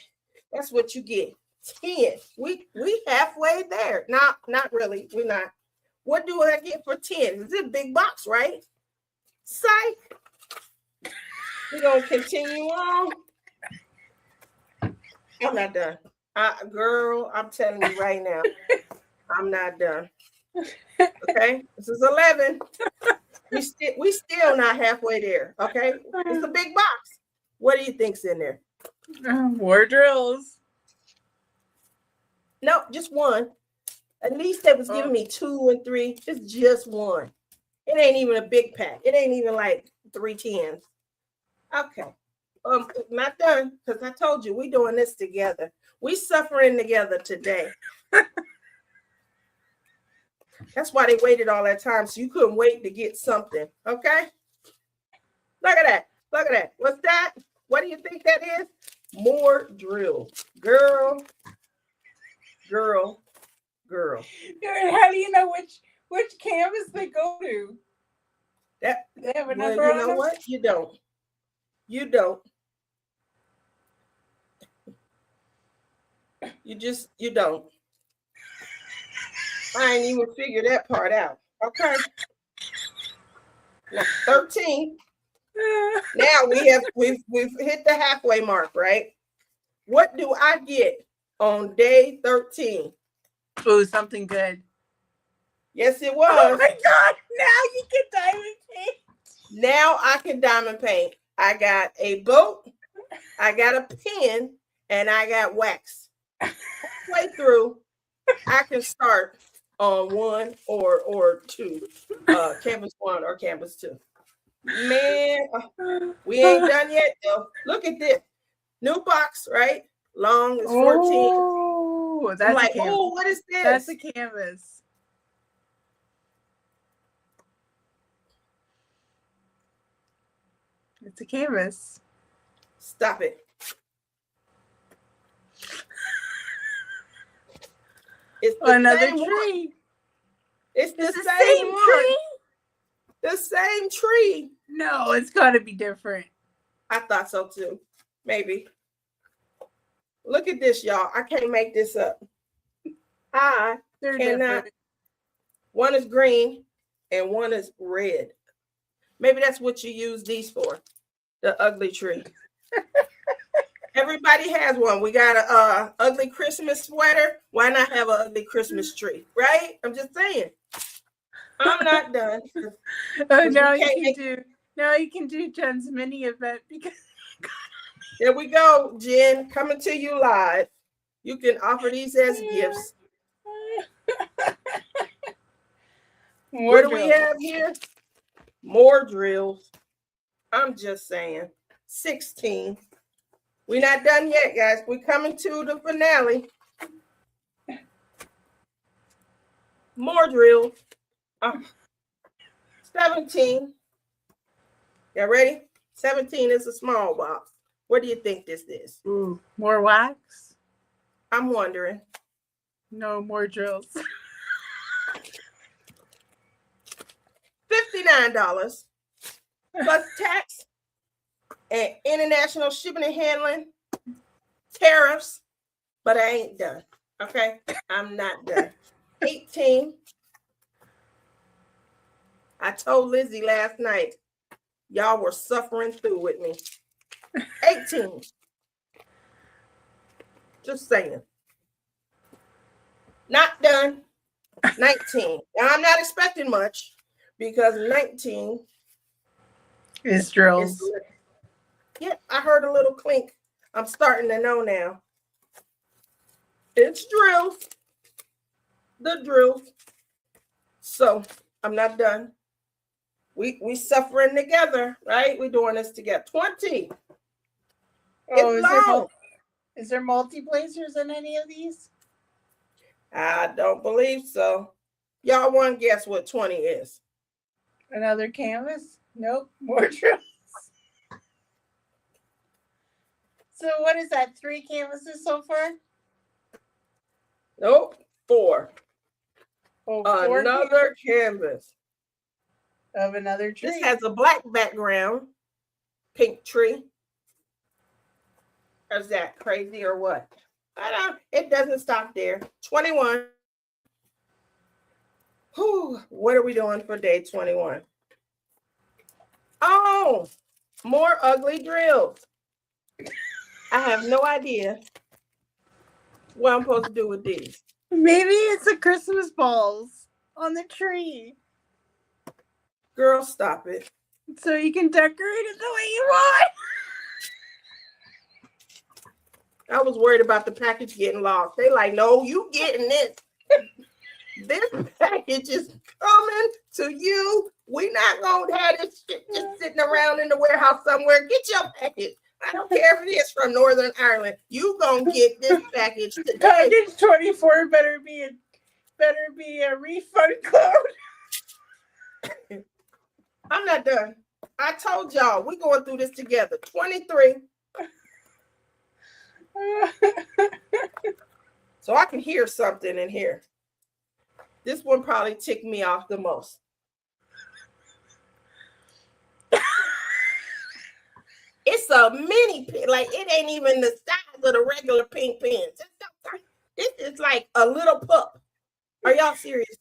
That's what you get. 10. We halfway there. Not really. We're not. What do I get for 10? It's a big box, right? Psych. We're gonna continue on. I'm not done. Girl, I'm telling you right now, I'm not done. Okay, this is 11. We still not halfway there. Okay, it's a big box. What do you think's in there? More drills. No, just 1. At least they was giving me 2 and 3. It's just 1. It ain't even a big pack. It ain't even like 3 10s. Okay. Not done, because I told you we doing this together. We suffering together today. That's why they waited all that time, so you couldn't wait to get something. Okay? Look at that. Look at that. What's that? What do you think that is? More drill. Girl. How do you know which canvas they go to? They have a number on them? What? You don't. You don't. You don't. I ain't even figured that part out. Okay. Now, 13. Now we've hit the halfway mark, right? What do I get on day 13? Oh, something good. Yes, it Oh was. my God! Now you can diamond paint. Now I can diamond paint. I got a boat, I got a pen, and I got wax. Halfway through, I can start on 1 or 2, canvas 1 or canvas 2. Man, we ain't done yet though. Look at this new box, right? Long is 14. Oh, that's I'm like, a canvas. oh, what is this? That's a canvas. It's a canvas. Stop it. It's Another same tree. One. It's the It's the same one. tree. The same tree. No, it's got to be different. I thought so too. Maybe. Look at this, y'all. I can't make this up. They're cannot. different. One is green and one is red. Maybe that's what you use these for. The ugly tree. Everybody has one. We got a ugly Christmas sweater. Why not have an ugly Christmas tree? Right? I'm just saying. I'm not done. Oh, now you can do Jen's mini event because there we go, Jen, coming to you live. You can offer these as gifts. What do we have here? More drills. I'm just saying. 16. We're not done yet, guys. We're coming to the finale. More drills. 17. Y'all ready? 17 is a small box. What do you think this is? Ooh, more wax? I'm wondering. No, more drills. $59 plus tax and international shipping and handling, tariffs, but I ain't done. Okay, I'm not done. 18. I told Lizzie last night, y'all were suffering through with me. 18. Just saying. Not done. 19. Now I'm not expecting much because 19 is drills. Yeah, I heard a little clink. I'm starting to know now. It's drills. The drills. So I'm not done. We suffering together, right? We're doing this together. 20. Oh, is there multi-placers in any of these? I don't believe so. Y'all want to guess what 20 is? Another canvas? Nope. More drills. So what is that? 3 canvases so far? Nope. 4. Oh, another canvas. Of another tree. This has a black background. Pink tree. Is that crazy or what? I don't. It doesn't stop there. 21. Whew, what are we doing for day 21? Oh, more ugly drills. I have no idea what I'm supposed to do with these. Maybe it's the Christmas balls on the tree. Girl, stop it. So you can decorate it the way you want. I was worried about the package getting lost. They like, no, you getting this. This package is coming to you. We not gonna have this shit just sitting around in the warehouse somewhere. Get your package. I don't care if it is from Northern Ireland. You gonna get this package today. Package 24 better be a refund code. I'm not done. I told y'all we going through this together. 23. So I can hear something in here. This one probably ticked me off the most. It's a mini pin. Like, it ain't even the size of the regular pink pins. This is like a little pup. Are y'all serious?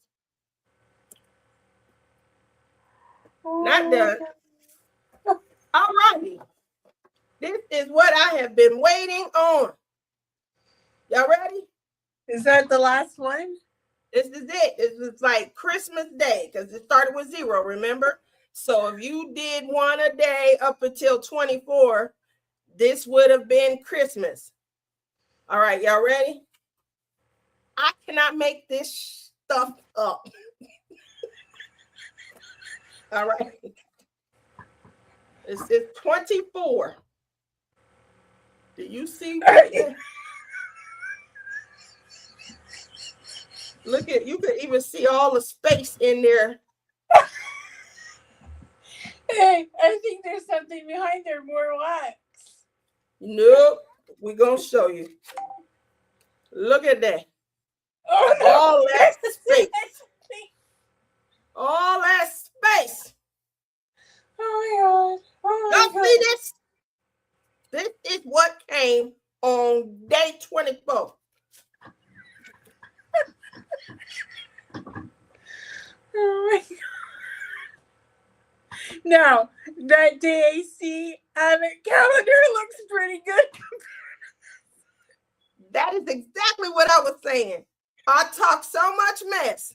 Not done. All righty. This is what I have been waiting on. Y'all ready? Is that the last one? This is it. This is like Christmas Day because it started with 0, remember? So if you did one a day up until 24, this would have been Christmas. All right, y'all ready? I cannot make this stuff up. All right. This is 24. Do you see? Look at, you could even see all the space in there. Hey, I think there's something behind there, more wax. Nope, we're gonna show you. Look at that. Oh, no. All that space. All that space. Oh my god. Oh my Y'all god. see this? This is what came on day 24. Oh my god. Now, that DAC calendar looks pretty good. That is exactly what I was saying. I talk so much mess.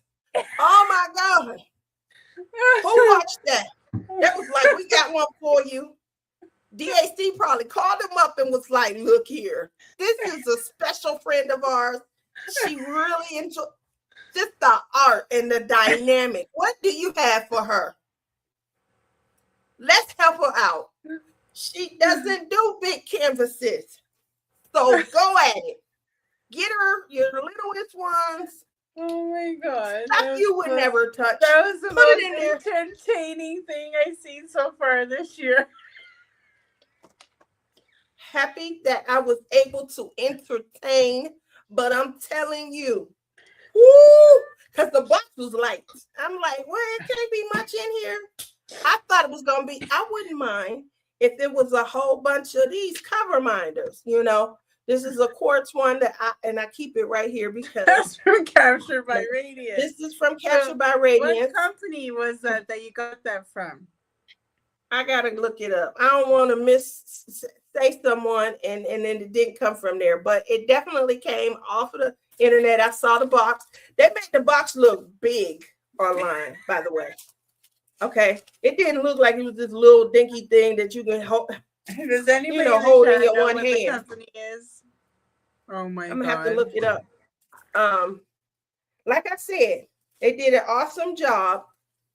Oh my God. Who watched that? That was like, we got one for you. DAC probably called him up and was like, look here. This is a special friend of ours. She really enjoyed just the art and the dynamic. What do you have for her? Let's help her out. She doesn't do big canvases. So go at it. Get her your littlest ones. Oh my god. Stuff you would never touch. That was the Put most it in there. entertaining thing I've seen so far this year. Happy that I was able to entertain, but I'm telling you, because the box was light. I'm like, well, it can't be much in here. I thought it was going to be, I wouldn't mind if there was a whole bunch of these cover minders, you know. This is a quartz one that I keep it right here because that's from Captured by Radiance. This is from Captured by Radiance. What company was that you got that from? I gotta look it up. I don't want to say someone and then it didn't come from there, but it definitely came off of the internet. I saw the box. They made the box look big online, by the way. Okay, it didn't look like it was this little dinky thing that you can hold. Does anybody hold in your know one what hand? The company is? Oh my god! I'm gonna have to look it up. Like I said, they did an awesome job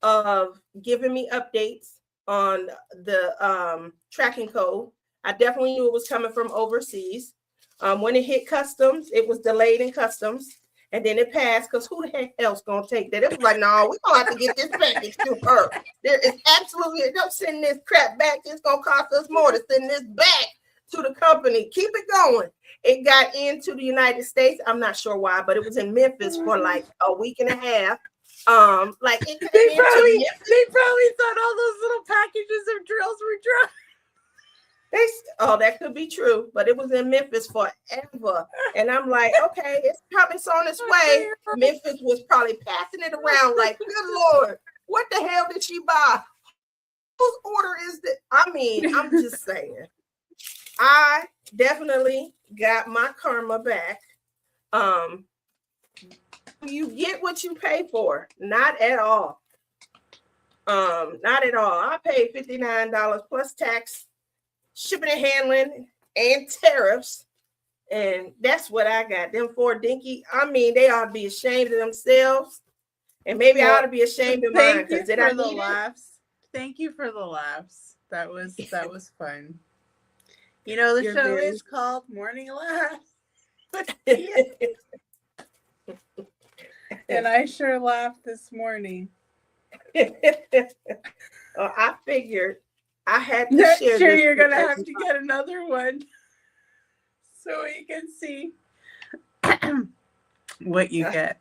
of giving me updates on the tracking code. I definitely knew it was coming from overseas. When it hit customs, it was delayed in customs, and then it passed because who the heck else gonna take that? It was like, no, we're gonna have to get this package to her. There is absolutely don't send this crap back. It's gonna cost us more to send this back to the company. Keep it going. It got into the United States. I'm not sure why, but it was in Memphis for like a week and a half. Like it they probably thought all those little packages of drills were dry. That could be true, but it was in Memphis forever. And I'm like, okay, it's probably on its way. Memphis was probably passing it around like, good Lord, what the hell did she buy? Whose order is that? I mean, I'm just saying. I definitely got my karma back. You get what you pay for. Not at all. Not at all. I paid $59 plus tax, shipping and handling, and tariffs. And that's what I got. Them 4 dinky. I mean, they ought to be ashamed of themselves. And maybe I ought to be ashamed of mine. Thank you for the laughs. Thank you for the laughs. That was fun. You know, the show is called Morning Laughs. And I sure laughed this morning. I figured I had to Not share sure this. You're going to have to get another one so we can see what you get.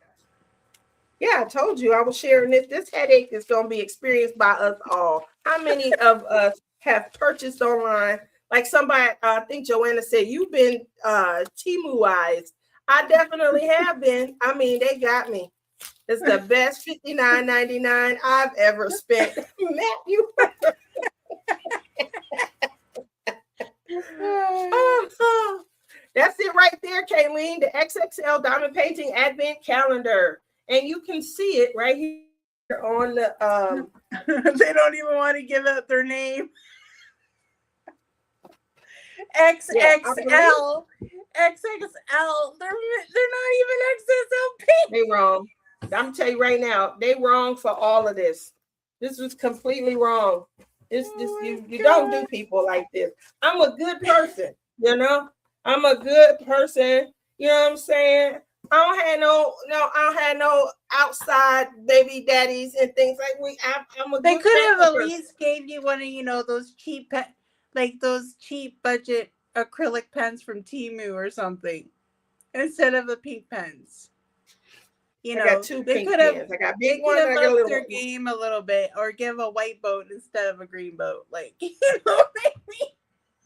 Yeah, I told you I was sharing this. This headache is going to be experienced by us all. How many of us have purchased online? Like somebody, I think Joanna said, you've been Temu-ized. I definitely have been. I mean, they got me. It's the best $59.99 I've ever spent. Matthew. That's it right there, Kayleen. The XXL Diamond Painting Advent Calendar. And you can see it right here on the They don't even want to give out their name. XXL. XXL. They're not even XXL pink. They wrong. I'm gonna tell you right now, they wrong for all of this. This was completely wrong. You don't do people like this. I'm a good person, you know. I'm a good person. You know what I'm saying? I don't have no outside baby daddies and things like I'm a. They good could have at person. least gave you one of those cheap, like those cheap budget acrylic pens from Temu or something, instead of the pink pens. I got two pink pens. I got a big one. They could and I have got a upped little their one. game a little bit, or give a white boat instead of a green boat. Like, you know what I mean?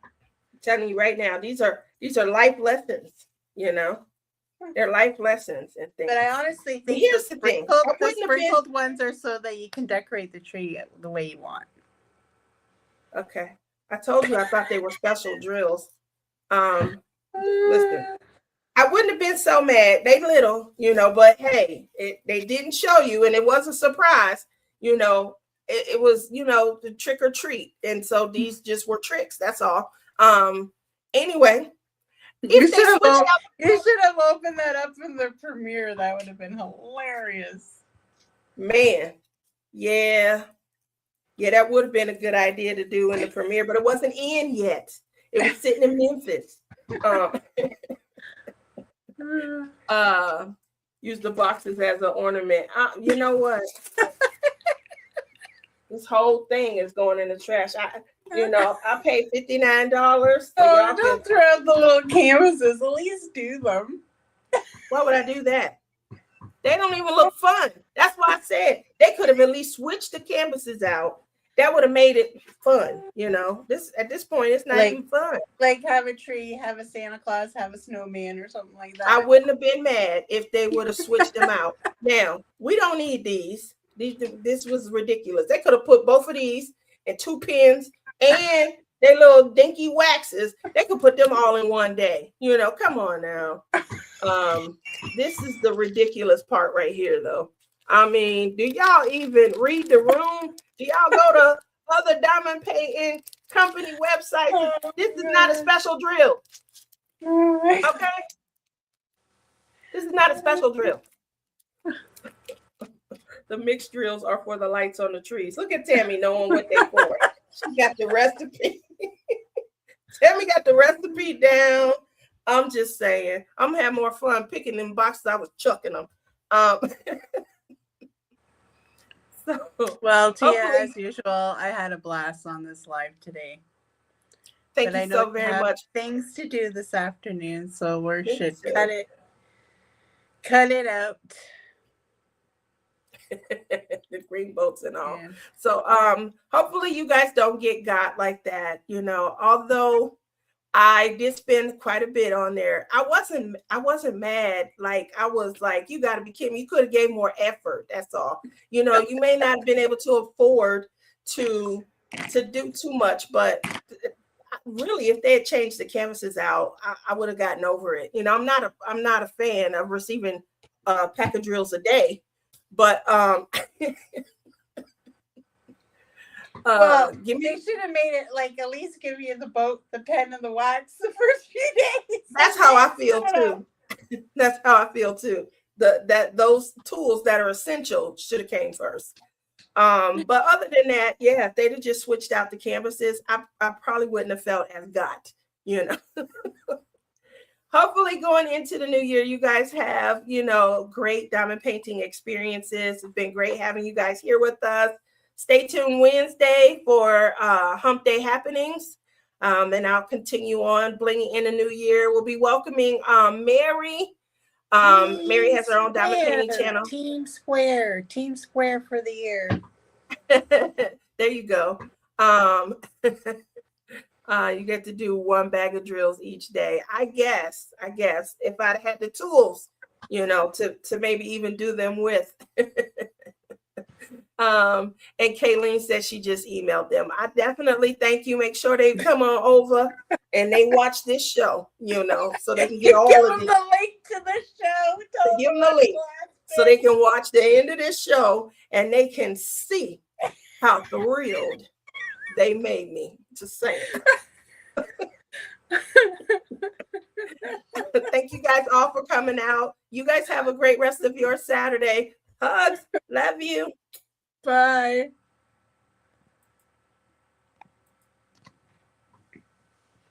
I'm telling you right now, these are life lessons. You know, they're life lessons and things. But I honestly think here's the thing: the sprinkled ones are so that you can decorate the tree the way you want. Okay, I told you I thought they were special drills. Listen. I wouldn't have been so mad. They little, you know, but hey, they didn't show you, and it was a surprise. You know, it was, you know, the trick or treat, and so these just were tricks. That's all. Anyway, you should have opened that up in the premiere. That would have been hilarious. Man, yeah, that would have been a good idea to do in the premiere, but it wasn't in yet. It was sitting in Memphis. Use the boxes as an ornament. You know what? This whole thing is going in the trash. I paid $59. So don't throw out the little canvases. At least do them. Why would I do that? They don't even look fun. That's why I said they could have at least switched the canvases out. That would have made it fun, you know. At this point, it's not even fun. Like have a tree, have a Santa Claus, have a snowman, or something like that. I wouldn't have been mad if they would have switched them out. Now we don't need these. This was ridiculous. They could have put both of these and 2 pens and their little dinky waxes. They could put them all in one day. You know, come on now. This is the ridiculous part right here, though. I mean, do y'all even read the room? Do y'all go to other diamond painting company websites? This is not a special drill. Okay? This is not a special drill. The mixed drills are for the lights on the trees. Look at Tammy knowing what they're for. She got the recipe. Tammy got the recipe down. I'm just saying. I'm gonna have more fun picking them boxes. I was chucking them. Well, Tia, as usual, I had a blast on this live today. Thank you so very much. Things to do this afternoon, so we should cut it out. The green boats and all. Yeah. So hopefully you guys don't get got like that, you know. Although I did spend quite a bit on there. I wasn't mad. Like I was like, you got to be kidding me. You could have gave more effort. That's all. You know, you may not have been able to afford to do too much, but really, if they had changed the canvases out, I would have gotten over it. You know, I'm not a fan of receiving a pack of drills a day, but well, they should have made it like at least give you the boat, the pen, and the wax the first few days. That's how I feel too. That's how I feel too. That those tools that are essential should have came first. But other than that, yeah, if they'd have just switched out the canvases, I probably wouldn't have felt as got, you know. Hopefully going into the new year, you guys have, you know, great diamond painting experiences. It's been great having you guys here with us. Stay tuned Wednesday for Hump Day happenings. And I'll continue on blinging in the new year. We'll be welcoming Mary. Mary has her own diamond painting channel. Team Square for the year. There you go. You get to do 1 bag of drills each day. I guess if I'd had the tools, you know, to maybe even do them with. And Kayleen said she just emailed them. I definitely thank you. Make sure they come on over and they watch this show, so they can get all of them this. the link to the show. Give them the link so they can watch the end of this show and they can see how thrilled they made me. Just saying. Thank you guys all for coming out. You guys have a great rest of your Saturday. Hugs. Love you. Bye.